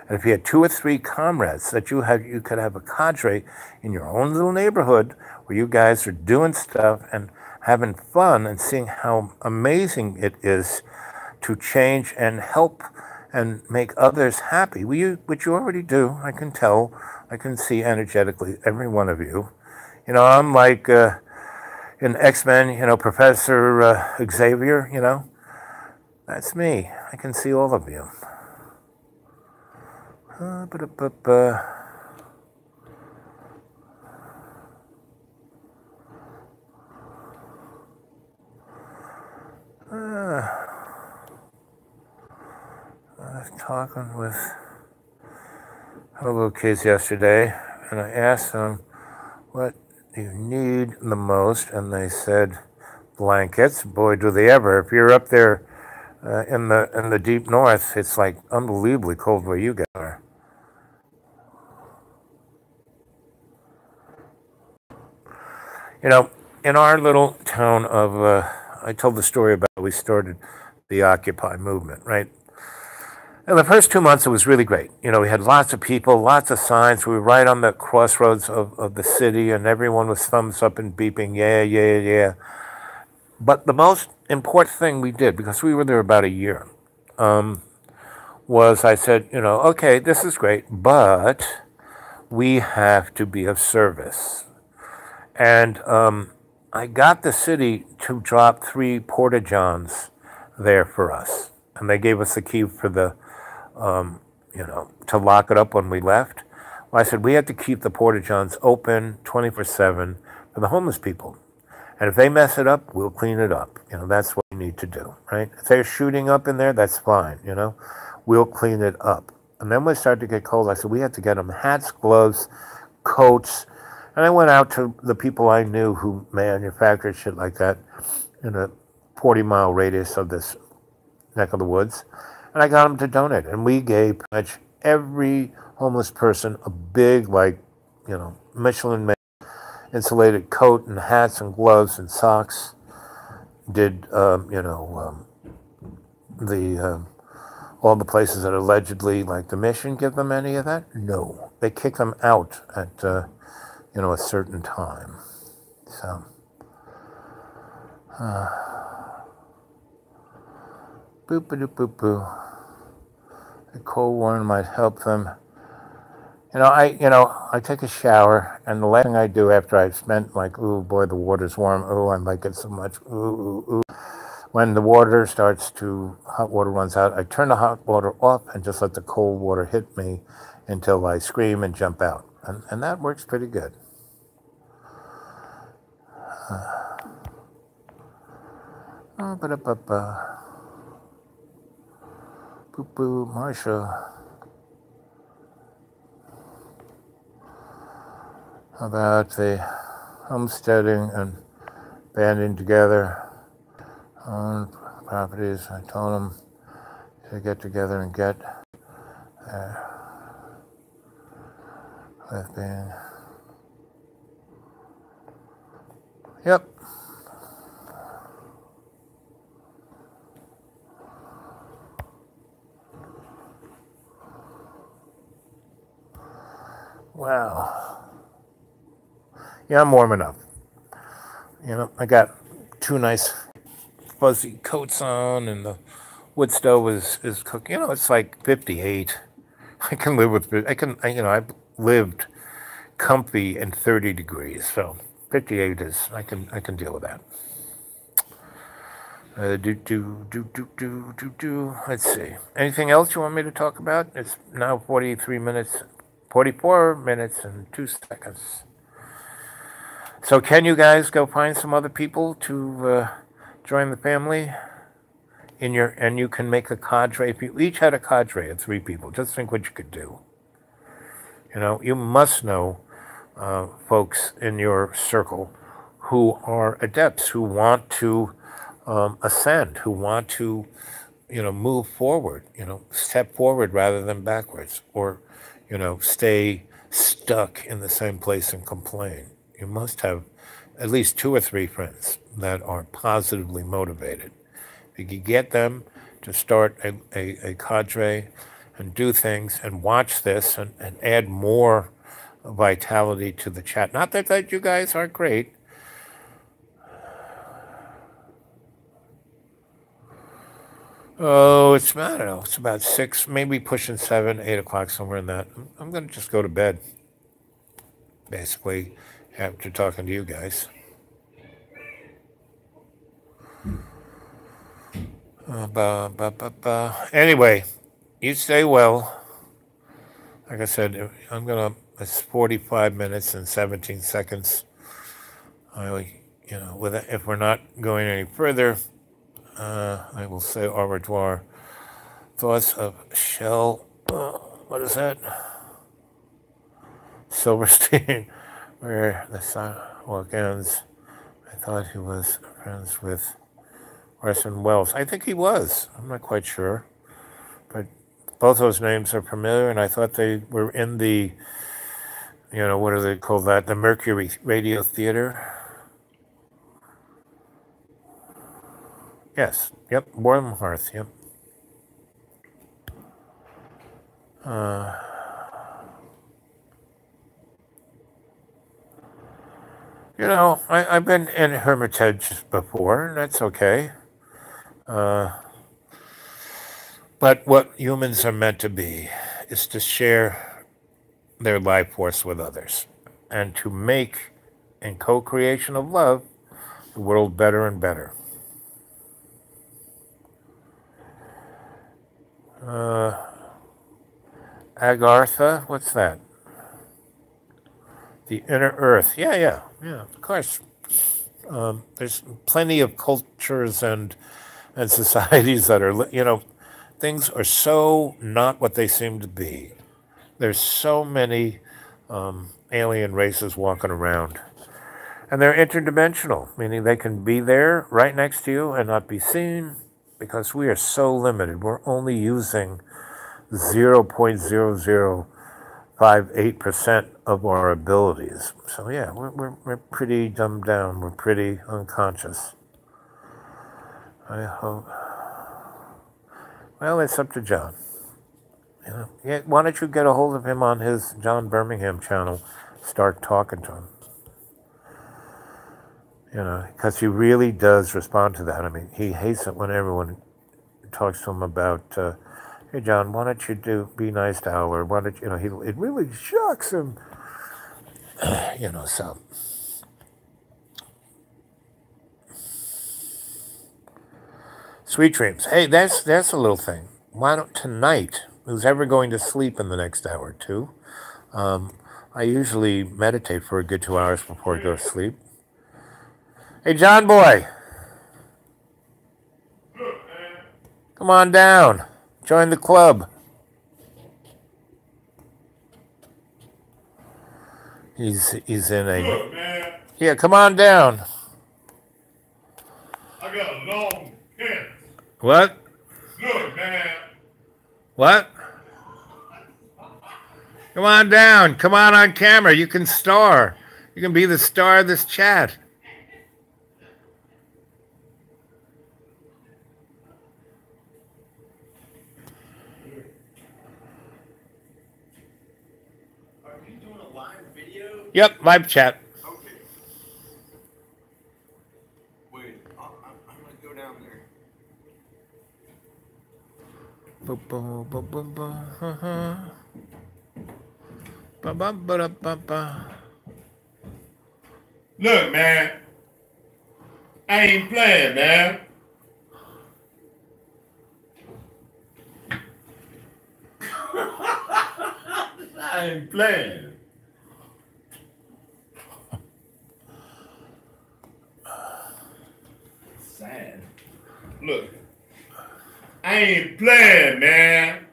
And if you had 2 or 3 comrades that you could have a cadre in your own little neighborhood where you guys are doing stuff and having fun and seeing how amazing it is to change and help and make others happy, which you already do. I can tell. I can see energetically every one of you. I'm like in X-Men, Professor Xavier, That's me. I can see all of you. I was talking with little kids yesterday, and I asked them, what do you need the most? And they said, blankets. Boy, do they ever. If you're up there in the deep north, it's like unbelievably cold where you guys are. In our little town of, I told the story about we started the Occupy movement, right? And the first 2 months, it was really great. We had lots of people, lots of signs. We were right on the crossroads of the city, and everyone was thumbs up and beeping, yeah, yeah, yeah. But the most important thing we did, because we were there about a year, was I said, okay, this is great, but we have to be of service. And I got the city to drop 3 porta-johns there for us. And they gave us the key for the, to lock it up when we left. Well, I said, we have to keep the porta-johns open 24/7 for the homeless people. And if they mess it up, we'll clean it up. That's what we need to do, right? If they're shooting up in there, that's fine, We'll clean it up. And then when it started to get cold, I said, we have to get them hats, gloves, coats. And I went out to the people I knew who manufactured shit like that in a 40-mile radius of this neck of the woods. And I got them to donate. And we gave pretty much every homeless person a big, Michelin-made insulated coat and hats and gloves and socks. Did, all the places that allegedly, like the Mission, give them any of that? No. They kick them out at, a certain time. So, boop-a-doop-boop-boo. The cold one might help them. I take a shower, and the last thing I do after I've spent, ooh, boy, the water's warm. Ooh, I like it so much. Ooh, ooh, ooh. When the hot water runs out, I turn the hot water off and just let the cold water hit me until I scream and jump out. And that works pretty good. Boo-boo, Marsha. About the homesteading and banding together on properties. I told them to get together and get with being. Yep. Wow. Yeah, I'm warm enough. I got 2 nice fuzzy coats on, and the wood stove is cooking. It's like 58. I can live with it. I've lived comfy in 30 degrees, so 58 is, I can deal with that. Let's see. Anything else you want me to talk about? It's now 44 minutes and 2 seconds. So can you guys go find some other people to join the family? And you can make a cadre. If you each had a cadre of 3 people, just think what you could do. You must know folks in your circle who are adepts, who want to ascend, who want to, move forward, step forward rather than backwards, or, stay stuck in the same place and complain. You must have at least 2 or 3 friends that are positively motivated. If you could get them to start a cadre and do things and watch this and add more vitality to the chat. Not that you guys aren't great. Oh, I don't know, it's about 6, maybe pushing 7, 8 o'clock, somewhere in that. I'm going to just go to bed, basically, after talking to you guys. Anyway, you stay well. Like I said, it's 45 minutes and 17 seconds. If we're not going any further, I will say au revoir. Thoughts of Shell, what is that? Silverstein, where the sidewalk ends. I thought he was friends with Orson Welles. I think he was. I'm not quite sure. But both those names are familiar, and I thought they were in the, what do they call that? The Mercury Radio Theater. Yes. Yep. Warm Hearth. Yep. I've been in Hermitage before, and that's okay. But what humans are meant to be is to share their life force with others and to make, in co-creation of love, the world better and better. Agartha, what's that? The inner earth. Yeah, of course. There's plenty of cultures and societies that are, things are so not what they seem to be. There's so many alien races walking around. And they're interdimensional, meaning they can be there right next to you and not be seen because we are so limited. We're only using 0.0058% of our abilities. So yeah, we're pretty dumbed down. We're pretty unconscious. I hope. Well, it's up to John. Yeah, why don't you get a hold of him on his John Birmingham channel? Start talking to him. Because he really does respond to that. I mean, he hates it when everyone talks to him about, hey, John, why don't you be nice to Al, or why don't you, it really shocks him. So. Sweet dreams. Hey, that's a little thing. Why don't tonight, who's ever going to sleep in the next hour or two, I usually meditate for a good 2 hours before I go to sleep. Hey, John boy. Come on down. Join the club. He's in a... Look, man. Yeah, come on down. I got a long pants. What? Look, man. What? Come on down. Come on camera. You can star. You can be the star of this chat. Are you doing a live video? Yep, live chat. Okay. Wait, I'm going to go down there. Look, man, I ain't playing, man. I ain't playing. Sad. Look, I ain't playing, man.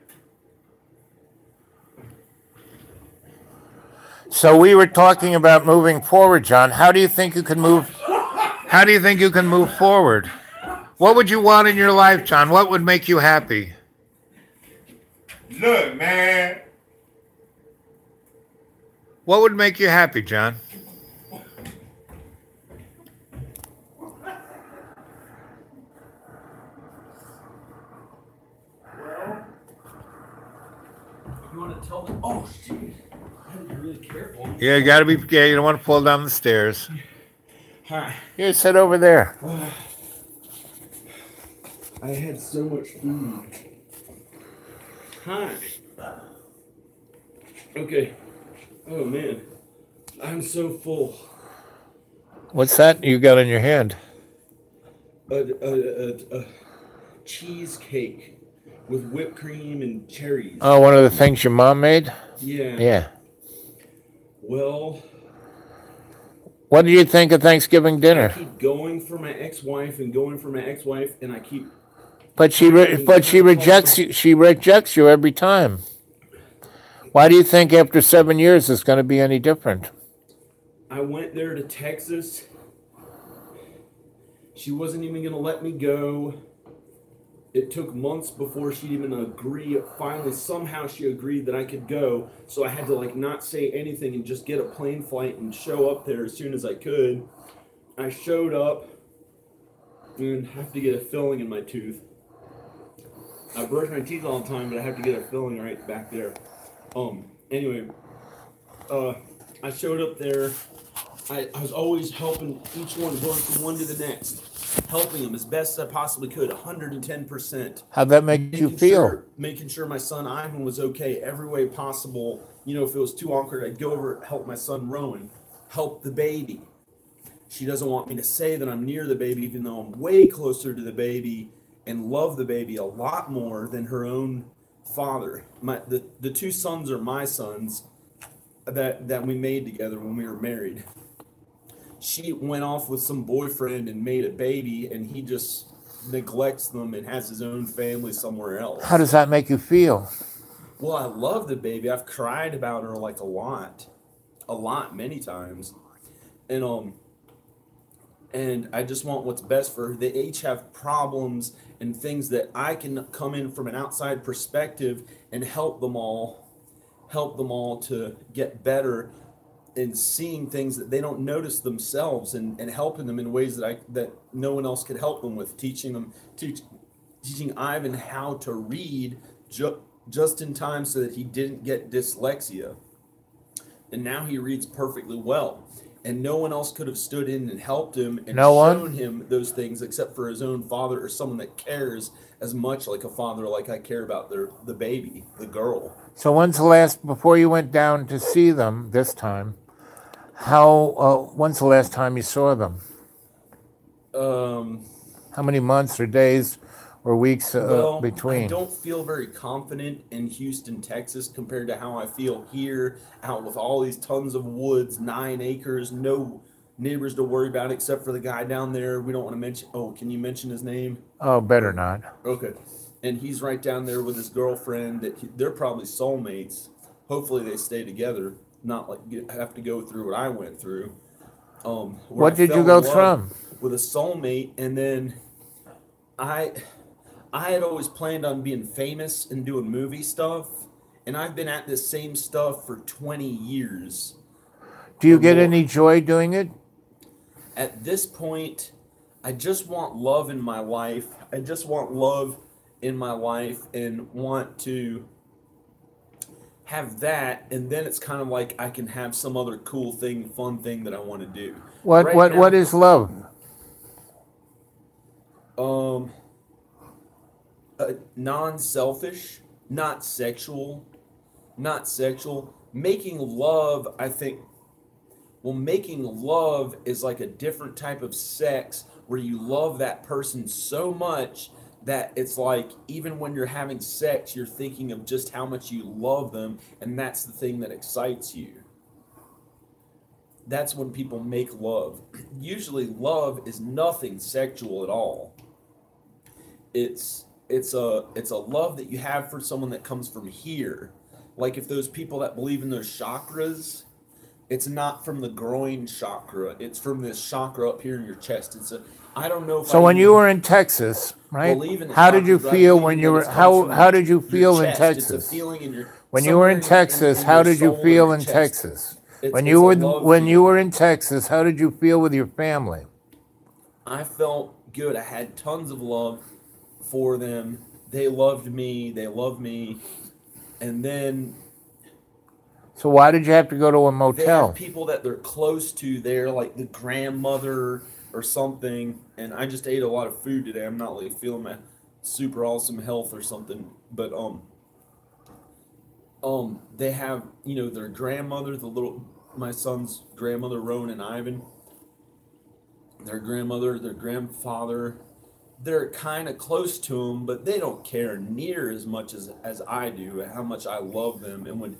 So we were talking about moving forward, John. How do you think you can move? How do you think you can move forward? What would you want in your life, John? What would make you happy? Look, man. What would make you happy, John? Yeah, you gotta be. Yeah, you don't want to fall down the stairs. Hi. Here, sit over there. I had so much food. Hi. Okay. Oh man, I'm so full. What's that you got in your hand? A cheesecake with whipped cream and cherries. Oh, one of the things your mom made? Yeah. Yeah. Well, What do you think of Thanksgiving I dinner? keep going for my ex-wife and going for my ex-wife, and I keep. But she rejects you. She rejects you every time. Why do you think after 7 years it's going to be any different? I went there to Texas. She wasn't even going to let me go. It took months before she'd even agree. Finally, somehow she agreed that I could go. So I had to like not say anything and just get a plane flight and show up there as soon as I could. I showed up and have to get a filling in my tooth. I brush my teeth all the time, but I have to get a filling right back there. Anyway, I showed up there. I was always helping each one, going from one to the next, helping them as best I possibly could, 110%. How'd that make you feel? Making sure my son Ivan was okay every way possible. You know, if it was too awkward, I'd go over, help my son Rowan, help the baby. She doesn't want me to say that I'm near the baby, even though I'm way closer to the baby and love the baby a lot more than her own father. The two sons are my sons that we made together when we were married. She went off with some boyfriend and made a baby, and he just neglects them and has his own family somewhere else. How does that make you feel? Well, I love the baby. I've cried about her like a lot, many times. And I just want what's best for her. They each have problems and things that I can come in from an outside perspective and help them all to get better and seeing things that they don't notice themselves and helping them in ways that no one else could help them with, teaching Ivan how to read just in time so that he didn't get dyslexia. And now he reads perfectly well. And no one else could have stood in and helped him and shown him those things except for his own father or someone that cares as much like a father like I care about the baby, the girl. So before you went down to see them this time, when's the last time you saw them? How many months or days or weeks between? I don't feel very confident in Houston, Texas compared to how I feel here, out with all these tons of woods, 9 acres, no neighbors to worry about except for the guy down there. We don't want to mention. Oh, can you mention his name? Oh, better not. Okay. And he's right down there with his girlfriend. They're probably soulmates. Hopefully they stay together, not like have to go through what I went through. What did you go through? With a soulmate, and then I had always planned on being famous and doing movie stuff, and I've been at this same stuff for 20 years. Do you get any joy doing it? At this point, I just want love in my life. I just want love in my life and want to have that, and then it's kind of like I can have some other cool thing, fun thing that I want to do. What is love? Non-selfish, not sexual. Making love, I think, making love is like a different type of sex where you love that person so much that it's like even when you're having sex, you're thinking of just how much you love them, and that's the thing that excites you. That's when people make love. Usually love is nothing sexual at all. It's a love that you have for someone that comes from here. Like if those people that believe in those chakras, it's not from the groin chakra. It's from this chakra up here in your chest. I don't know if so when you were in Texas, right? How did you feel when you were how did you feel in Texas? It's a feeling in your when you were in Texas, how did you feel in Texas? When you were in Texas, how did you feel with your family? I felt good. I had tons of love for them. They loved me. They love me. And then So why did you have to go to a They motel? have people that they're close to there, like the grandmother or something. And I just ate a lot of food today. I'm not like feeling my super awesome health or something, but they have, you know, their grandmother, my son's grandmother, Rowan and Ivan, their grandmother, their grandfather. They're kind of close to them, but they don't care near as much as I do, how much I love them, and would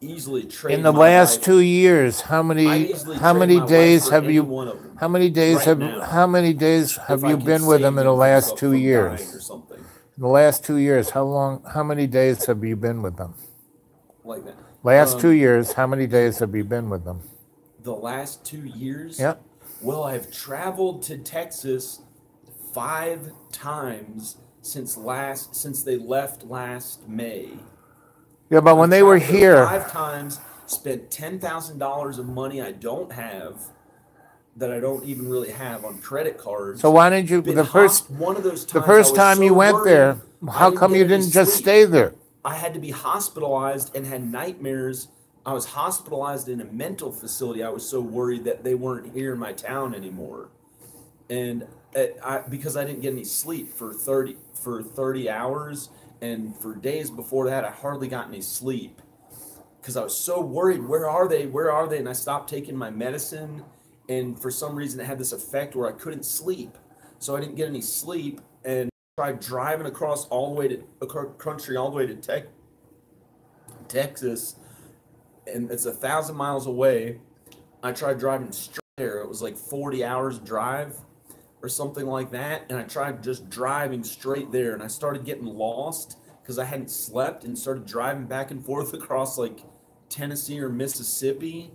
easily trade In the my last life. 2 years, I'd easily how trade many my days life for have any you one of them how many days right have now how many days if have I you could been with save them in the them last two from dying or years? something In the last 2 years, how many days have you been with them? like that. Last 2 years, how many days have you been with them? The last 2 years, Yep. well, I've traveled to Texas 5 times since they left last May. Yeah, but when I've they were traveled there here, 5 times, spent $10,000 of money I don't have, that I don't even really have on credit cards. so why didn't you Been one of those the times I first was time so you went worried there, I how didn't come get you any didn't just sleep. stay there? I had to be hospitalized and had nightmares. I was hospitalized in a mental facility. I was so worried that they weren't here in my town anymore, and because I didn't get any sleep for 30 hours, and for days before that, I hardly got any sleep because I was so worried. Where are they? Where are they? And I stopped taking my medicine, and for some reason, it had this effect where I couldn't sleep, so I didn't get any sleep, and tried driving across all the way to country, all the way to Texas, and it's 1,000 miles away. I tried driving straight there. It was like 40 hours drive or something like that. And I tried just driving straight there, and I started getting lost because I hadn't slept, and started driving back and forth across like Tennessee or Mississippi.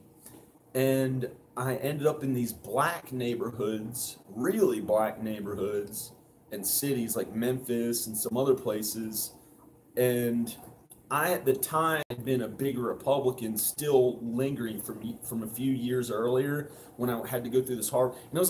And I ended up in these black neighborhoods, really black neighborhoods, and cities like Memphis and some other places. And I, at the time, had been a big Republican, still lingering from a few years earlier when I had to go through this hard. And it was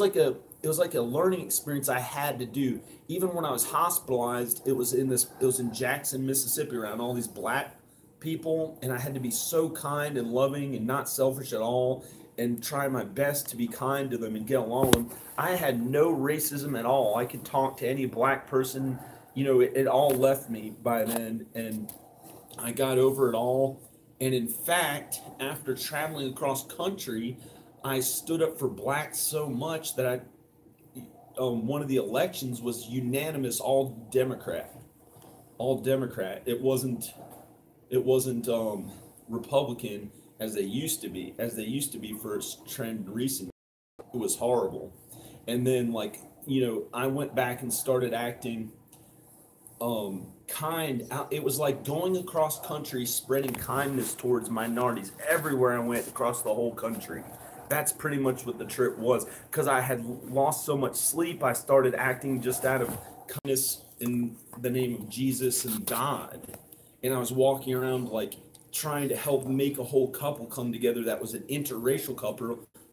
like a learning experience I had to do. Even when I was hospitalized, it was in Jackson, Mississippi, around all these black people, and I had to be so kind and loving and not selfish at all, and try my best to be kind to them and get along with them. I had no racism at all. I could talk to any black person. You know, it all left me by then, and I got over it all. And in fact, after traveling across country, I stood up for blacks so much that one of the elections was unanimous, all Democrat. It wasn't Republican as they used to be first trend recently. It was horrible. And then, like, you know, I went back and started acting kind. It was like going across country, spreading kindness towards minorities everywhere I went across the whole country. That's pretty much what the trip was. Because I had lost so much sleep, I started acting just out of kindness in the name of Jesus and God. And I was walking around like trying to help make a whole couple come together that was an interracial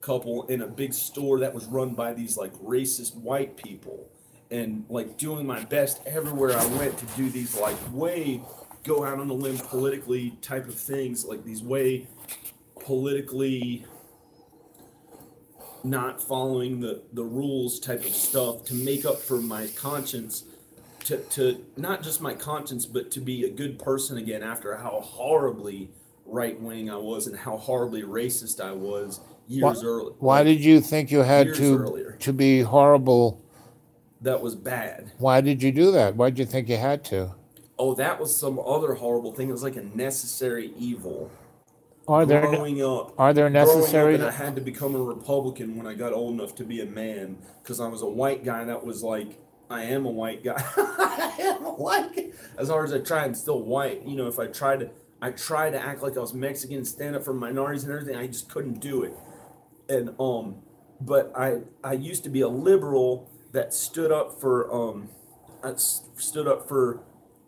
couple in a big store that was run by these like racist white people. And like doing my best everywhere I went to do these like way go out on a limb politically type of things, like these way politically not following the rules type of stuff to make up for my conscience, to not just my conscience, but to be a good person again after how horribly right-wing I was and how horribly racist I was years earlier. Why did you think you had to be horrible? That was bad. Why did you do that? Why did you think you had to? Oh, that was some other horrible thing. It was like a necessary evil. Growing up, and I had to become a Republican when I got old enough to be a man, because I was a white guy that was like, I am a white guy. I am a white guy. As hard as I try, I'm still white. You know, if I try to act like I was Mexican and stand up for minorities and everything, I just couldn't do it. And but I used to be a liberal that stood up for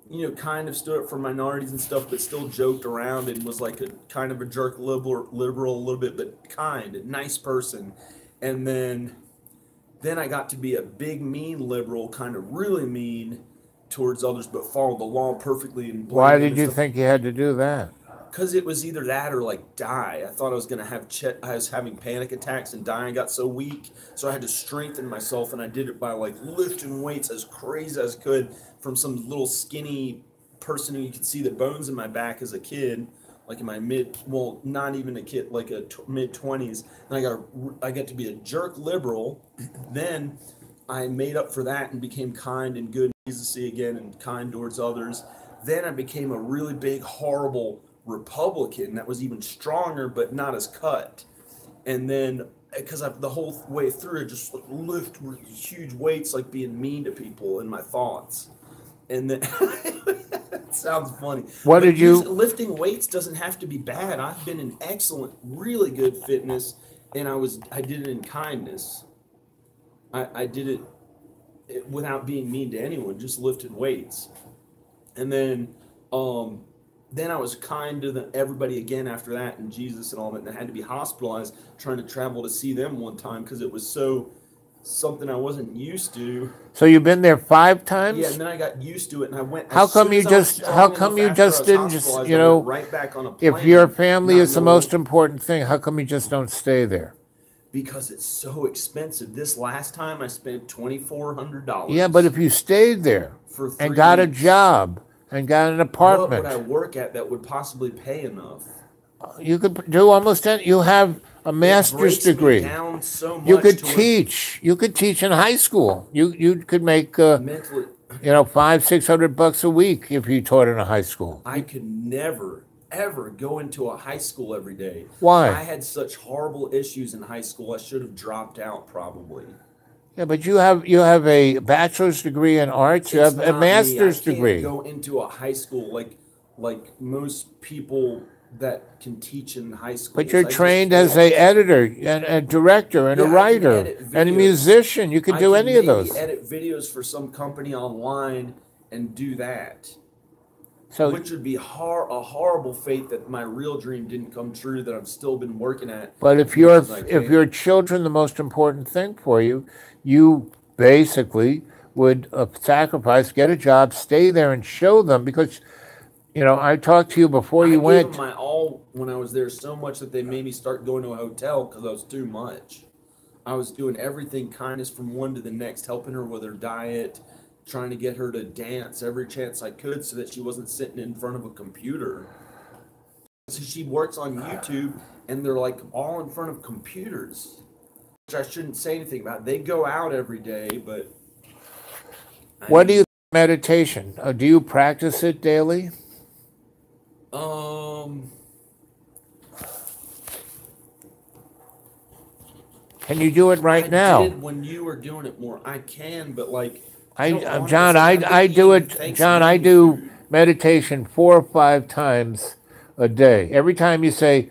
you know, kind of stood up for minorities and stuff, but still joked around and was like a kind of a jerk liberal a little bit, but kind, a nice person. And then I got to be a big mean liberal, kind of really mean towards others, but followed the law perfectly. And why did you think you had to do that? because it was either that or like die. I thought I was gonna have I was having panic attacks and dying. I got so weak, so I had to strengthen myself, and I did it by like lifting weights as crazy as I could from some little skinny person who you could see the bones in my back as a kid, like in my well, not even a kid, like a mid-20s. And I got to be a jerk liberal. Then I made up for that and became kind and good and easy to see again and kind towards others. Then I became a really big, horrible Republican that was even stronger but not as cut. And then because the whole way through I just lift huge weights, like being mean to people in my thoughts. And then it sounds funny. What did you lifting weights doesn't have to be bad. I've been in excellent, really good fitness, and I did it in kindness. I did it without being mean to anyone, just lifted weights. And then I was kind to everybody again after that, and Jesus and all that. And I had to be hospitalized trying to travel to see them one time because it was something I wasn't used to. So you've been there 5 times? Yeah, and then I got used to it, and I went. How come you just didn't just, you know, right back on a plane, if your family is the most important thing, how come you just don't stay there? Because it's so expensive. This last time I spent $2,400. Yeah, but if you stayed there for 3 and got a weeks, job and got an apartment, what would I work at that would possibly pay enough? You could do almost anything. You have a master's degree. Down so much you could teach. You could teach in high school. You could make mentally, $500-600 a week if you taught in a high school. I could never ever go into a high school every day. Why? I had such horrible issues in high school. I should have dropped out probably. Yeah, but you have a bachelor's degree in arts. You have a master's degree. I can't go into a high school like most people that can teach in high school. But you're trained as an editor and a director and a writer and a musician. You could do any of those. Edit videos for some company online and do that. So, which would be a horrible fate that my real dream didn't come true that I've still been working at. But if your children the most important thing for you, you basically would sacrifice, get a job, stay there, and show them because. I talked to you before you went. I gave them my all when I was there so much that they made me start going to a hotel because I was too much. I was doing everything, kindness from one to the next, helping her with her diet, trying to get her to dance every chance I could so that she wasn't sitting in front of a computer. So she works on YouTube, and they're like all in front of computers, which I shouldn't say anything about. They go out every day, but... What do you think of meditation? Do you practice it daily? Can you do it right now? I did when you were doing it more. I can, but like I do it. John, I do meditation 4 or 5 times a day. Every time you say,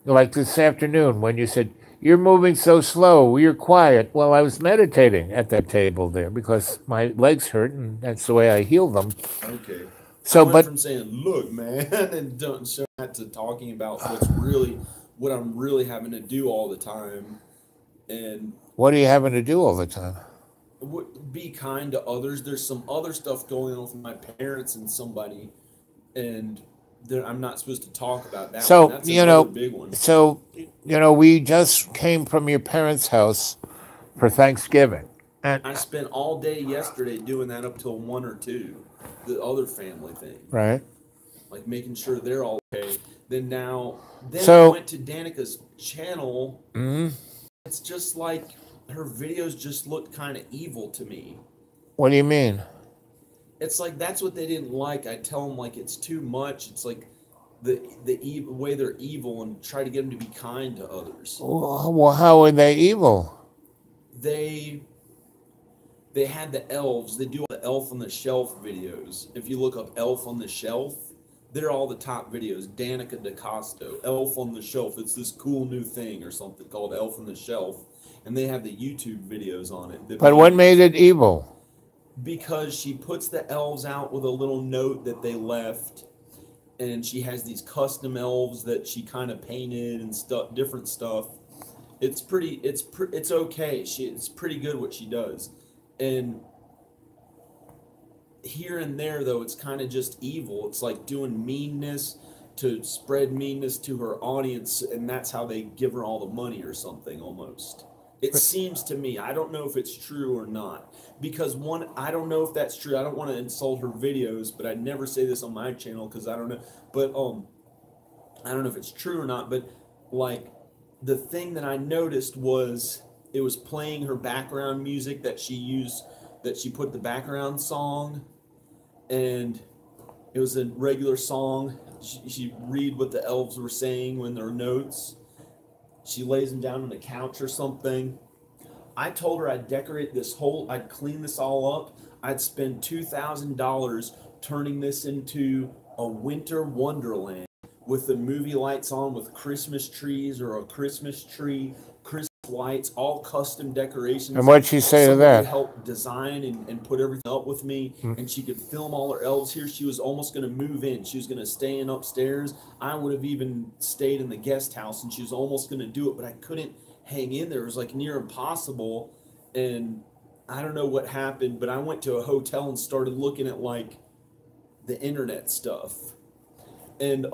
like this afternoon, when you said you're moving so slow, you're quiet. Well, I was meditating at that table there because my legs hurt, and that's the way I heal them. Okay. So, but from saying, "Look, man," and don't show that to talking about what I'm really having to do all the time. And what are you having to do all the time? Be kind to others. There's some other stuff going on with my parents and somebody, and I'm not supposed to talk about that. So That's another big one. So we just came from your parents' house for Thanksgiving, and I spent all day yesterday doing that up till 1 or 2. The other family thing, right? Like making sure they're all okay. Then I went to Danica's channel. Mm-hmm. It's just like her videos just looked kind of evil to me. What do you mean? It's like that's what they didn't like. I tell them like it's too much. It's like the way they're evil, and try to get them to be kind to others. Well, how are they evil? They had the elves. They do all the Elf on the Shelf videos. If you look up Elf on the Shelf, they're all the top videos. Danica DaCosto, Elf on the Shelf. It's this cool new thing or something called Elf on the Shelf. And they have the YouTube videos on it. But what made it evil? Because she puts the elves out with a little note that they left. And she has these custom elves that she kind of painted and stuff, different stuff. It's okay. It's pretty good what she does. And here and there, though, it's kind of just evil. It's like doing meanness to spread meanness to her audience, and that's how they give her all the money or something almost. It seems to me. I don't know if it's true or not. Because one, I don't know if that's true. I don't want to insult her videos, but I'd never say this on my channel because I don't know. But I don't know if it's true or not. But like the thing that I noticed was it was playing her background music that she used, that she put the background song, and it was a regular song. She'd read what the elves were saying when their notes. She lays them down on a couch or something. I told her I'd decorate this whole, I'd clean this all up. I'd spend $2,000 turning this into a winter wonderland with the movie lights on with Christmas trees or a Christmas tree, Christmas lights, all custom decorations. And what'd she say to Somebody that? would help design and put everything up with me, and she could film all her elves here. She was almost going to move in. She was going to stay in upstairs. I would have even stayed in the guest house, and she was almost going to do it, but I couldn't hang in there. It was like near impossible, and I don't know what happened, but I went to a hotel and started looking at like the internet stuff, and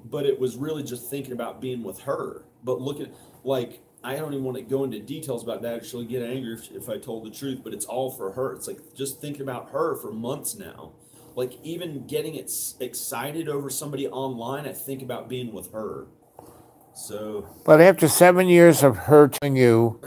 but it was really just thinking about being with her. But look at, like, I don't even want to go into details about that. She'll get angry if I told the truth, but it's all for her. It's like just thinking about her for months now. Like even getting excited over somebody online, I think about being with her. So. But after 7 years of her telling you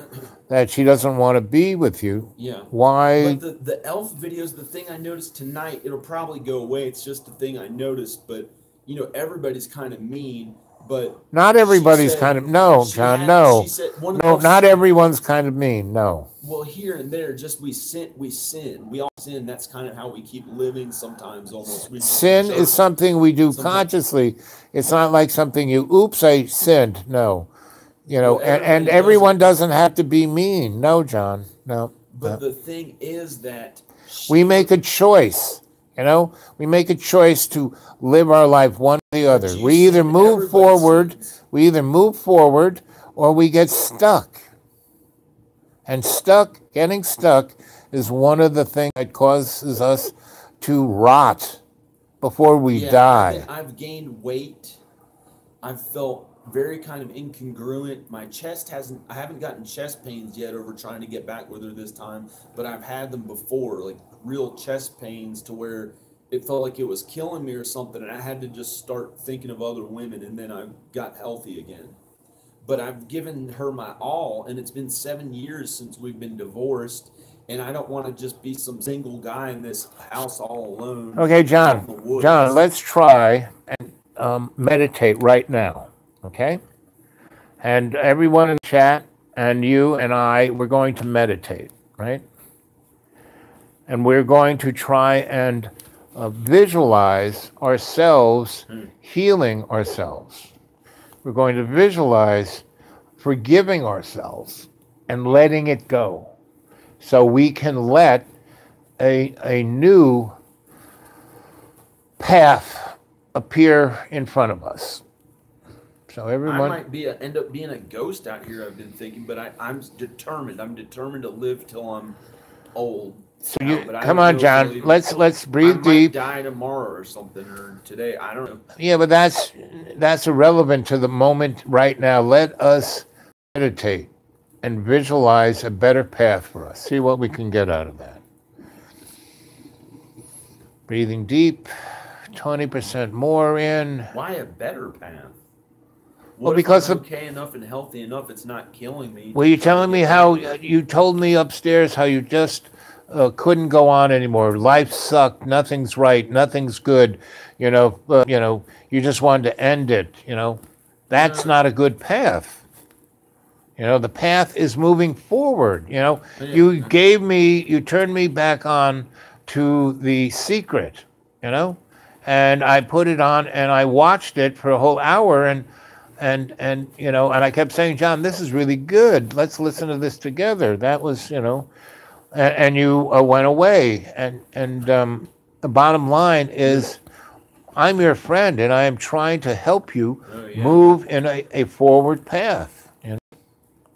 that she doesn't want to be with you, yeah. why? But the elf videos, the thing I noticed tonight, it'll probably go away. It's just the thing I noticed. But, you know, everybody's kind of mean. But not everybody's kind of, no, John, no. No, not everyone's kind of mean, no. Well, here and there, just we sin. We all sin. That's kind of how we keep living sometimes almost. Sin is something we do consciously. It's not like something you, oops, I sinned. No. You know, well, and everyone doesn't have to be mean. No, John, no. But the thing is that we make a choice. You know, we make a choice to live our life one or the other. We either move forward, or we get stuck. And getting stuck is one of the things that causes us to rot before we die. I've gained weight. I've felt very kind of incongruent. My chest I haven't gotten chest pains yet over trying to get back with her this time, but I've had them before, like real chest pains to where it felt like it was killing me or something, and I had to just start thinking of other women, and then I got healthy again. But I've given her my all, and it's been 7 years since we've been divorced, and I don't want to just be some single guy in this house all alone. Okay, John, let's try and meditate right now. Okay? And everyone in the chat and you and I, we're going to meditate, right? And we're going to try and visualize ourselves healing ourselves. We're going to visualize forgiving ourselves and letting it go so we can let a new path appear in front of us. So everyone, I might end up being a ghost out here, I've been thinking, but I'm determined. I'm determined to live till I'm old. So come on, John. Let's breathe deep. I might die tomorrow or something, or today. I don't know. Yeah, but that's irrelevant to the moment right now. Let us meditate and visualize a better path for us. See what we can get out of that. Breathing deep, 20% more in. Why a better path? Well, because I'm okay enough and healthy enough, it's not killing me. Well, you're telling me how you told me upstairs how you just couldn't go on anymore. Life sucked. Nothing's right. Nothing's good. You know, you just wanted to end it. You know, that's not a good path. You know, the path is moving forward. You know, you turned me back on to The Secret. You know, and I put it on and I watched it for a whole hour and you know, and I kept saying, John, this is really good. Let's listen to this together. That was, you know, and you went away. And the bottom line is, I'm your friend, and I am trying to help you move in a forward path. You know?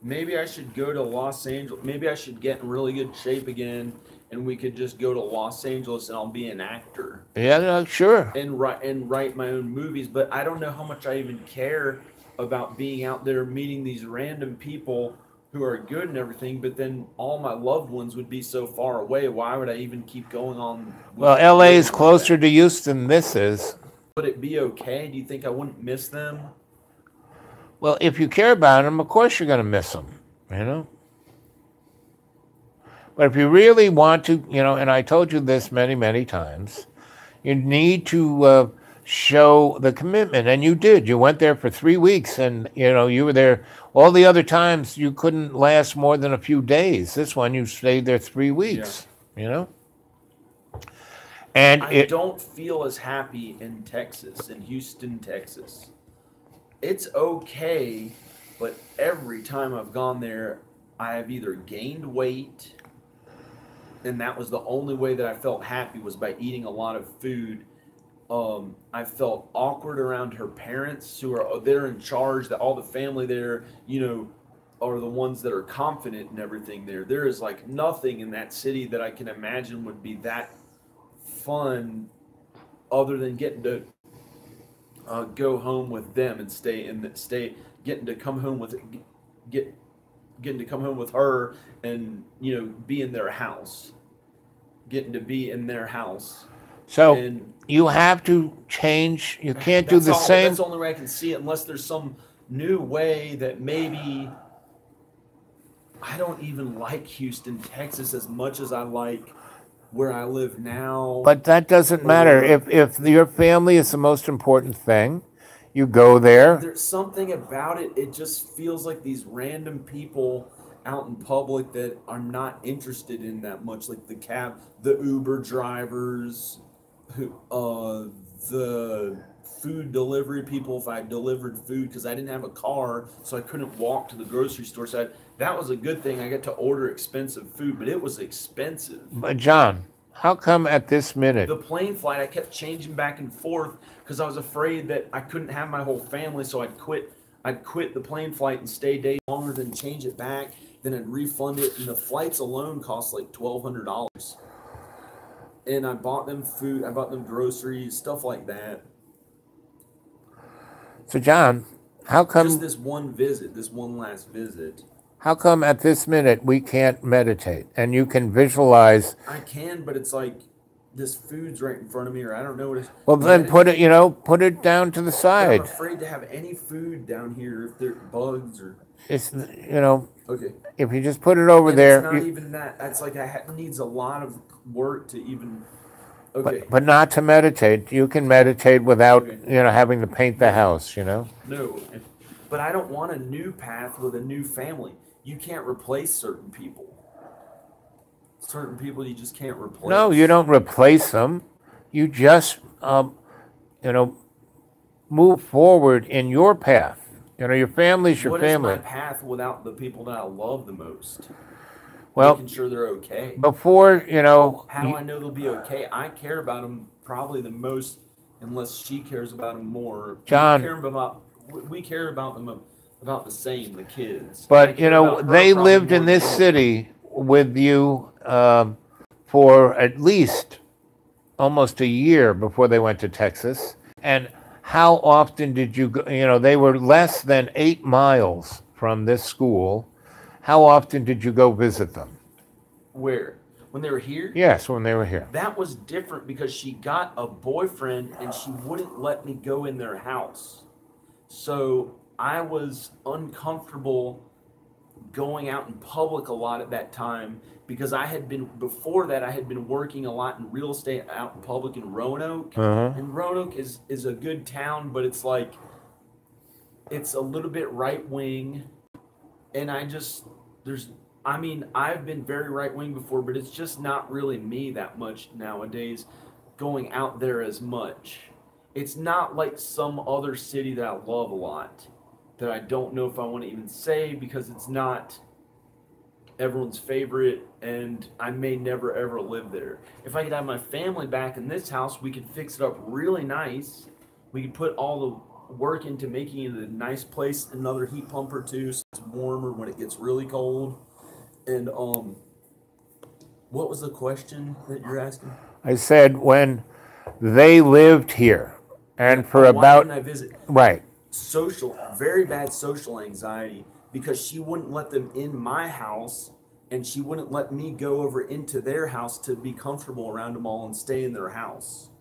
Maybe I should go to Los Angeles. Maybe I should get in really good shape again and we could just go to Los Angeles and I'll be an actor Yeah, no, sure. and write my own movies. But I don't know how much I even care about being out there meeting these random people who are good and everything. But then all my loved ones would be so far away. Why would I even keep going on? Well, LA is living like closer that? to Houston than this is. Would it be okay? Do you think I wouldn't miss them? Well, if you care about them, of course you're going to miss them, you know? But if you really want to, you know, and I told you this many, many times, you need to show the commitment. And you did. You went there for 3 weeks and, you know, you were there. All the other times you couldn't last more than a few days. This one you stayed there 3 weeks, you know? And I don't feel as happy in Texas, in Houston, Texas. It's okay, but every time I've gone there, I have either gained weight, and that was the only way that I felt happy was by eating a lot of food. I felt awkward around her parents, who are they're in charge. That all the family there, you know, are the ones that are confident in everything there. There is like nothing in that city that I can imagine would be that fun, other than getting to go home with them and getting to come home with getting to come home with her and, you know, be in their house, getting to be in their house. so And you have to change. You can't do the same. That's the only way I can see it, unless there's some new way that maybe I don't even like Houston, Texas as much as I like where I live now. But that doesn't matter. If your family is the most important thing, you go there. There's something about it. It just feels like these random people out in public that I'm not interested in that much, like the Uber drivers, who, the food delivery people. If I delivered food, because I didn't have a car, so I couldn't walk to the grocery store. So that was a good thing. I got to order expensive food, but it was expensive. But John, how come at this minute? The plane flight, I kept changing back and forth because I was afraid that I couldn't have my whole family, so I'd quit the plane flight and stay days longer, then change it back, then I'd refund it, and the flights alone cost like $1,200. And I bought them food, I bought them groceries, stuff like that. So John, how come? Just this one last visit. How come at this minute we can't meditate and you can visualize? I can, but it's like this food's right in front of me, or I don't know what it's. Well, then put it down to the side. I'm afraid to have any food down here if there are bugs or. It's, you know, Okay. if you just put it over And there. It's not even that. That's like needs a lot of work to even. Okay. But not to meditate. You can meditate without, Okay. you know, having to paint the house, you know? No. But I don't want a new path with a new family. You can't replace certain people. Certain people you just can't replace. No, you don't replace them. You just, you know, move forward in your path. You know, your family's your family. What is my path without the people that I love the most? Well, Making sure they're okay. before, you know. How do I know they'll be okay? I care about them probably the most, unless she cares about them more. John. We care about them about the same, the kids. But, you know, they lived in this city with you for at least almost a year before they went to Texas. And how often did you go? You know, they were less than 8 miles from this school. How often did you go visit them? Where? When they were here? Yes, when they were here. That was different because she got a boyfriend and she wouldn't let me go in their house. So I was uncomfortable going out in public a lot at that time because before that I had been working a lot in real estate out in public in Roanoke. And Roanoke is a good town, but it's like, it's a little bit right wing. And I've been very right wing before, but it's just not really me that much nowadays going out there as much. It's not like some other city that I love a lot that I don't know if I want to even say because it's not everyone's favorite and I may never ever live there. If I could have my family back in this house, we could fix it up really nice. We could put all the work into making it a nice place, another heat pump or two so it's warmer when it gets really cold. And What was the question that you're asking? I said when they lived here, and for Why about didn't I visit? right. Very bad social anxiety because she wouldn't let them in my house and she wouldn't let me go over into their house to be comfortable around them all and stay in their house.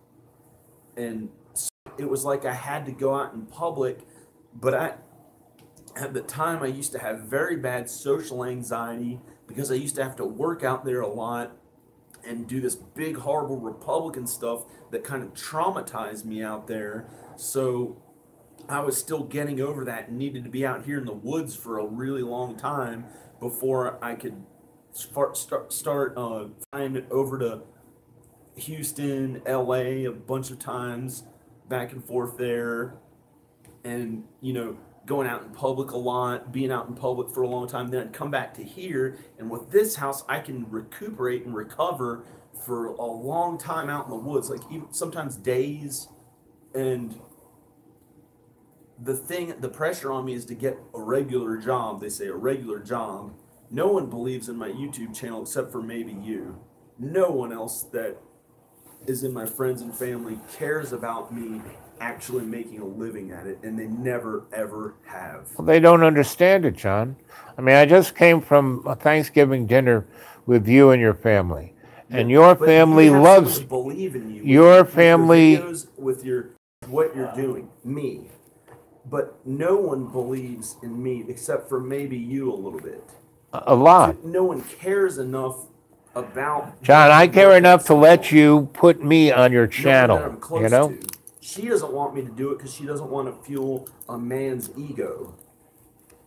And so it was like I had to go out in public, but at the time I used to have very bad social anxiety because I used to have to work out there a lot and do this big horrible Republican stuff that kind of traumatized me out there. So I was still getting over that and needed to be out here in the woods for a really long time before I could start flying over to Houston, LA a bunch of times, back and forth there, and going out in public a lot, being out in public for a long time. Then I'd come back to here, and with this house, I can recuperate and recover for a long time out in the woods, like even sometimes days. And the pressure on me is to get a regular job. They say a regular job. No one believes in my YouTube channel except for maybe you. No one else that is in my friends and family cares about me actually making a living at it, and they never ever have. Well, they don't understand it, John. I mean, I just came from a Thanksgiving dinner with you and your family, and your But family you have loves someone to believe in you. your with family. your videos, with your what you're doing, me. But no one believes in me except for maybe you a little bit. A lot. No one cares enough about John, I care working enough to so let hard. you put me on your No one that channel, I'm close you know? to. She doesn't want me to do it because she doesn't want to fuel a man's ego.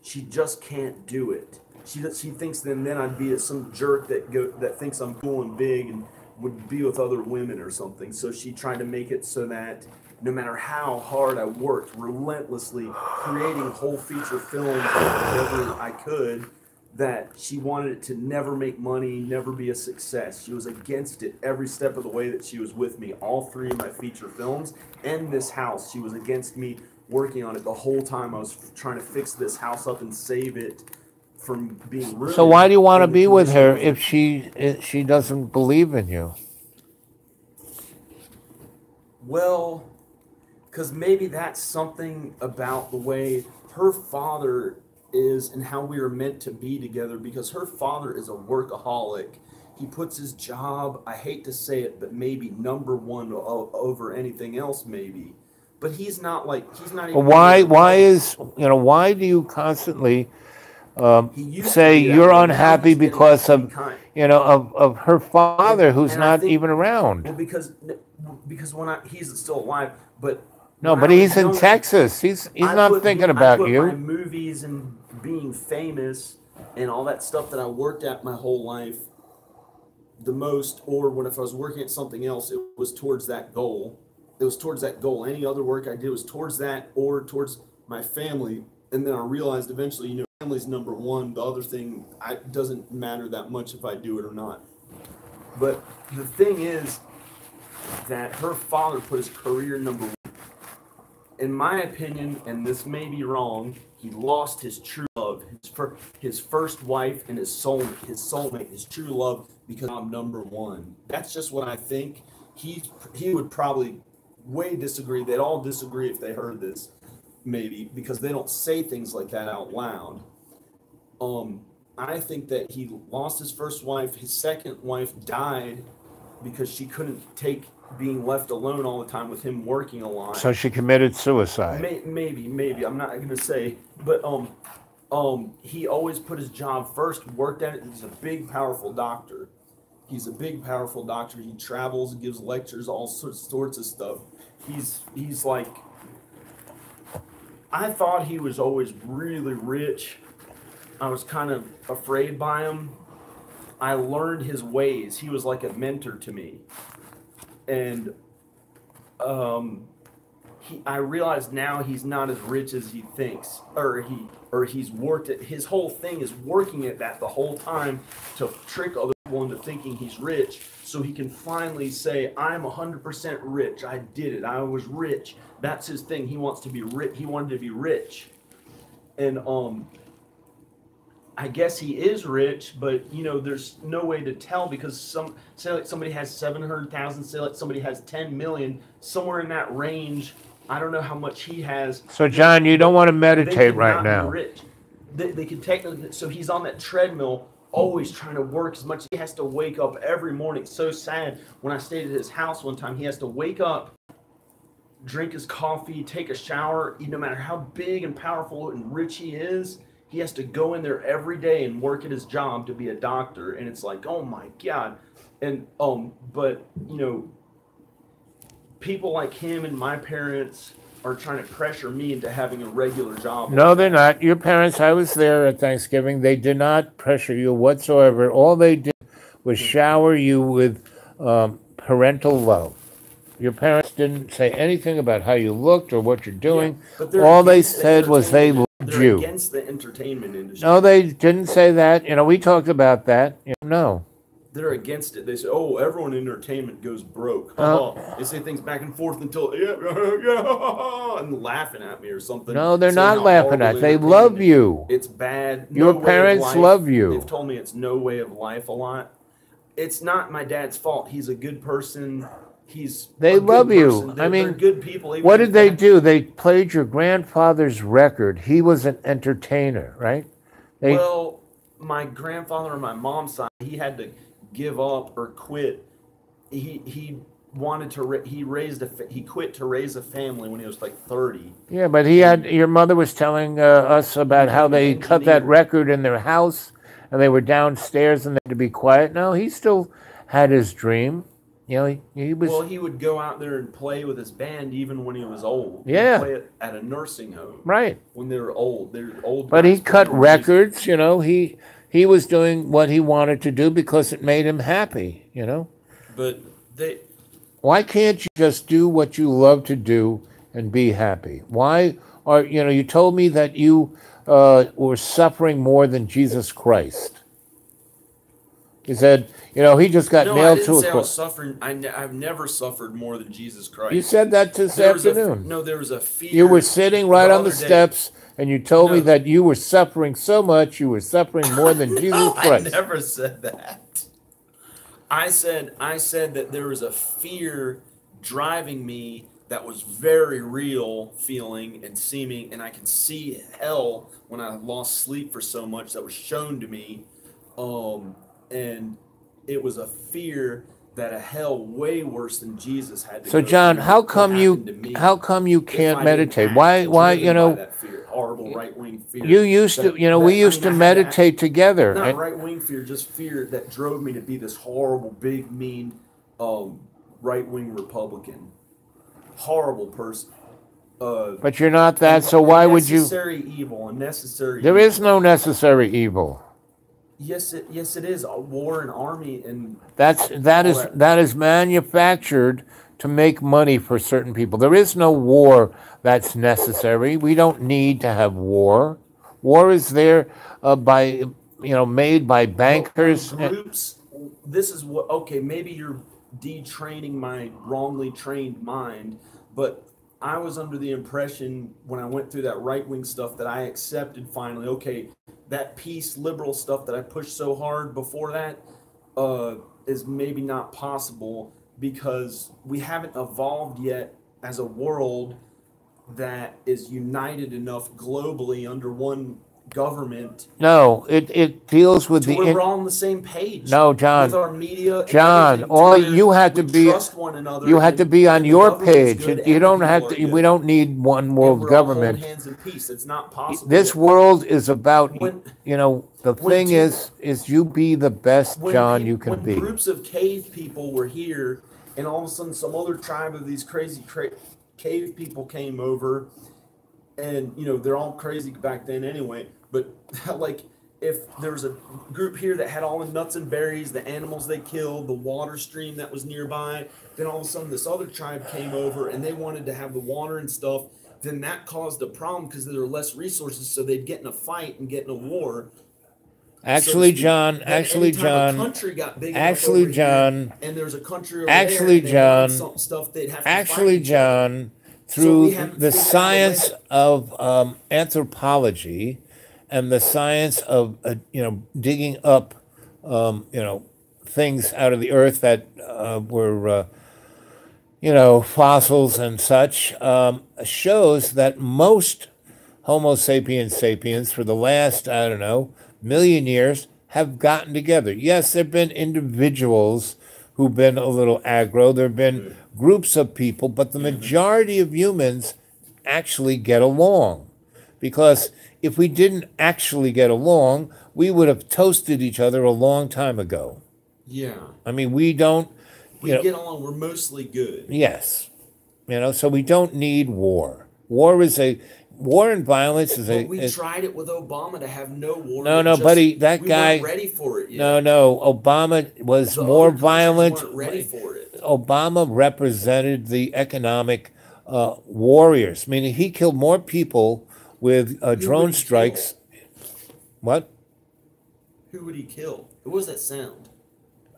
She just can't do it. She thinks then I'd be some jerk that thinks I'm cool and big and would be with other women or something. So she tried to make it so that no matter how hard I worked, relentlessly creating whole feature films whatever I could, that she wanted it to never make money, never be a success. She was against it every step of the way that she was with me. All three of my feature films and this house, she was against me working on it the whole time. I was trying to fix this house up and save it from being ruined. So why do you want to And the be with her condition if she doesn't believe in you? Well, because maybe that's something about the way her father is and how we were meant to be together, because her father is a workaholic. He puts his job, I hate to say it, but maybe number one over anything else, maybe. But he's not even. Well, why do you constantly He used to say be that you're way. Now unhappy he's getting because to be of, kind. of her father who's And I not think, even well, around? because he's still alive, but No, when but I was he's in younger, Texas. He's not thinking about I put my you. movies and being famous and all that stuff that I worked at my whole life the most, or if I was working at something else, it was towards that goal. It was towards that goal. Any other work I did was towards that or towards my family. And then I realized eventually, family's number one. The other thing, it doesn't matter that much if I do it or not. But the thing is that her father put his career number one. In my opinion, and this may be wrong, he lost his true love, his first wife and his soulmate, his true love, because I'm number one. That's just what I think. He would probably way disagree. They'd all disagree if they heard this, maybe, because they don't say things like that out loud. I think that he lost his first wife. His second wife died because she couldn't take being left alone all the time with him working a lot. So she committed suicide. Maybe. I'm not gonna say, but he always put his job first. Worked at it. He's a big, powerful doctor. He travels and gives lectures, all sorts of stuff. He's like, I thought he was always really rich. I was kind of afraid by him. I learned his ways. He was like a mentor to me. And I realize now he's not as rich as he thinks, or he's worked at. His whole thing is working at that the whole time to trick other people into thinking he's rich, so he can finally say, "I'm 100% rich. I did it. I was rich." That's his thing. He wants to be rich. He wanted to be rich, and I guess he is rich, but you know, there's no way to tell because say like somebody has 700,000, say like somebody has 10 million, somewhere in that range. I don't know how much he has. So, John, you don't want to They meditate could right not be now. rich. They could technically. So he's on that treadmill, always trying to work as much. He has to wake up every morning. It's so sad. When I stayed at his house one time, he has to wake up, drink his coffee, take a shower. No matter how big and powerful and rich he is, he has to go in there every day and work at his job to be a doctor. And it's like, oh my God. And but you know, people like him and my parents are trying to pressure me into having a regular job. No, they're not. Your parents, I was there at Thanksgiving. They did not pressure you whatsoever. All they did was shower you with parental love. Your parents didn't say anything about how you looked or what you're doing. Yeah, all they said was they loved they're you. Against the entertainment industry. No, they didn't say that. You know, we talked about that. No. They're against it. They say, "Oh, everyone in entertainment goes broke." They say things back and forth until and laughing at me or something. No, they're not laughing at. They love you. It's bad. Your parents love you. They've told me it's no way of life a lot. It's not my dad's fault. He's a good person. They love you. I mean, they're good people. What did they do? They played your grandfather's record. He was an entertainer, right? Well, my grandfather on my mom's side, he had to give up or quit. He wanted to. He quit to raise a family when he was like 30. Yeah, but your mother was telling us about how they cut that record in their house, and they were downstairs and they had to be quiet. No, he still had his dream. You know, he was. Well, he would go out there and play with his band even when he was old. Yeah. He'd play it at a nursing home. Right. When they were old. They're old. But he cut records, you know. He was doing what he wanted to do because it made him happy, you know. But why can't you just do what you love to do and be happy? Why are, you know, you told me that you were suffering more than Jesus Christ. He said, you know, he just got nailed to a cross. I was suffering. I've never suffered more than Jesus Christ. You said that this afternoon. There was a fear. You were sitting right on the steps, and you told me that you were suffering so much, you were suffering more than Jesus Christ. I never said that. I said that there was a fear driving me that was very real feeling and seeming, and I could see hell when I lost sleep for so much that was shown to me. And it was a fear that a hell way worse than Jesus had to. So, John, how come you can't meditate? Why you know? That fear, horrible right-wing fear. You used to, you know, we used to meditate together. Not right-wing fear, just fear that drove me to be this horrible, big, mean, right-wing Republican, horrible person. But you're not that. So why would you? Necessary evil, unnecessary. There is no necessary evil. Yes, it is. A war and army and that is manufactured to make money for certain people. There is no war that's necessary. We don't need to have war. War is there made by bankers. Groups. This is what. Okay, maybe you're detraining my wrongly trained mind, but I was under the impression when I went through that right-wing stuff that I accepted finally, okay, that peace, liberal stuff that I pushed so hard before that is maybe not possible because we haven't evolved yet as a world that is united enough globally under one government. No, it deals with we're all on the same page. No, John. With our media. John, you had to be. Trust one another. You had to be on your page. You don't have to. We don't need one world government. Hands in peace. It's not possible. This world is about. The thing is you be the best John you can be. When groups of cave people were here, and all of a sudden some other tribe of these crazy cave people came over, and they're all crazy back then anyway. But like, if there was a group here that had all the nuts and berries, the animals they killed, the water stream that was nearby, then all of a sudden this other tribe came over and they wanted to have the water and stuff, then that caused a problem because there were less resources, so they'd get in a fight and get in a war. Actually, John. And there's a country over there, stuff they'd have to fight. John, through the science of anthropology and the science of digging up things out of the earth that were fossils and such, shows that most Homo sapiens sapiens for the last, I don't know, million years have gotten together. Yes, there have been individuals who've been a little aggro, there have been groups of people, but the majority of humans actually get along. Because if we didn't actually get along, we would have toasted each other a long time ago. Yeah. I mean, we don't. We get along. We're mostly good. Yes. So we don't need war. War and violence is But we tried it with Obama to have no war. No, buddy, that we guy. Weren't ready for it yet. No. Obama was more violent. Weren't ready for it. Obama represented the economic warriors, meaning he killed more people with drone strikes. What? Who would he kill? What was that sound?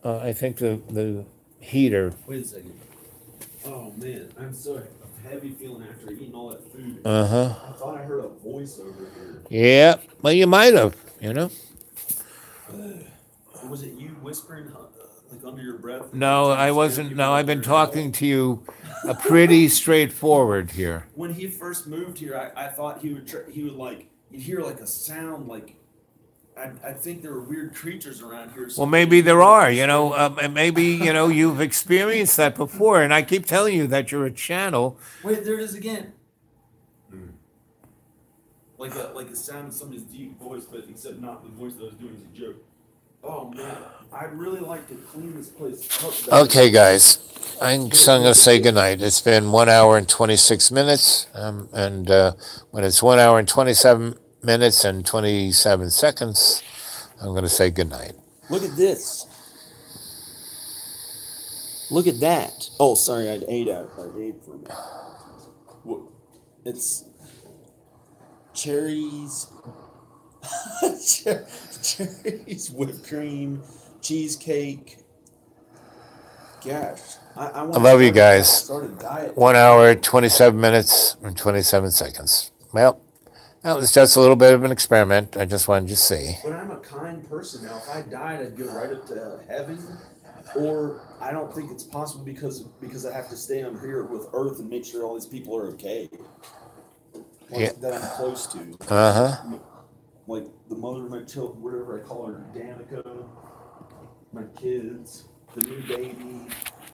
I think the heater. Wait a second. Oh man, I'm so heavy feeling after eating all that food. I thought I heard a voice over here. Yeah, well, you might have. Was it you whispering like under your breath? No, I wasn't. No, I've been talking to you pretty straightforward here. When he first moved here, I thought he would you'd hear like a sound like. I think there were weird creatures around here. Well, maybe there are, and maybe, you've experienced that before. And I keep telling you that you're a channel. Wait, there it is again. Like a sound of somebody's deep voice, but except not the voice that I was doing as a joke. Oh, man. I'd really like to clean this place up. Okay, guys. I'm going to say goodnight. It's been 1 hour and 26 minutes. And when it's 1 hour and 27 minutes and 27 seconds, I'm going to say goodnight. Look at this. Look at that. Oh, sorry, I ate for a minute. It's cherries, cherries, whipped cream, cheesecake. Gosh, I love you guys. Start a diet. 1 hour, 27 minutes, and 27 seconds. Well, that was just a little bit of an experiment. I just wanted you to see. But I'm a kind person now. If I died, I'd go right up to heaven. Or I don't think it's possible because I have to stay on here with Earth and make sure all these people are okay. That I'm close to. Like the mother of my children, whatever I call her, Danica, my kids, the new baby.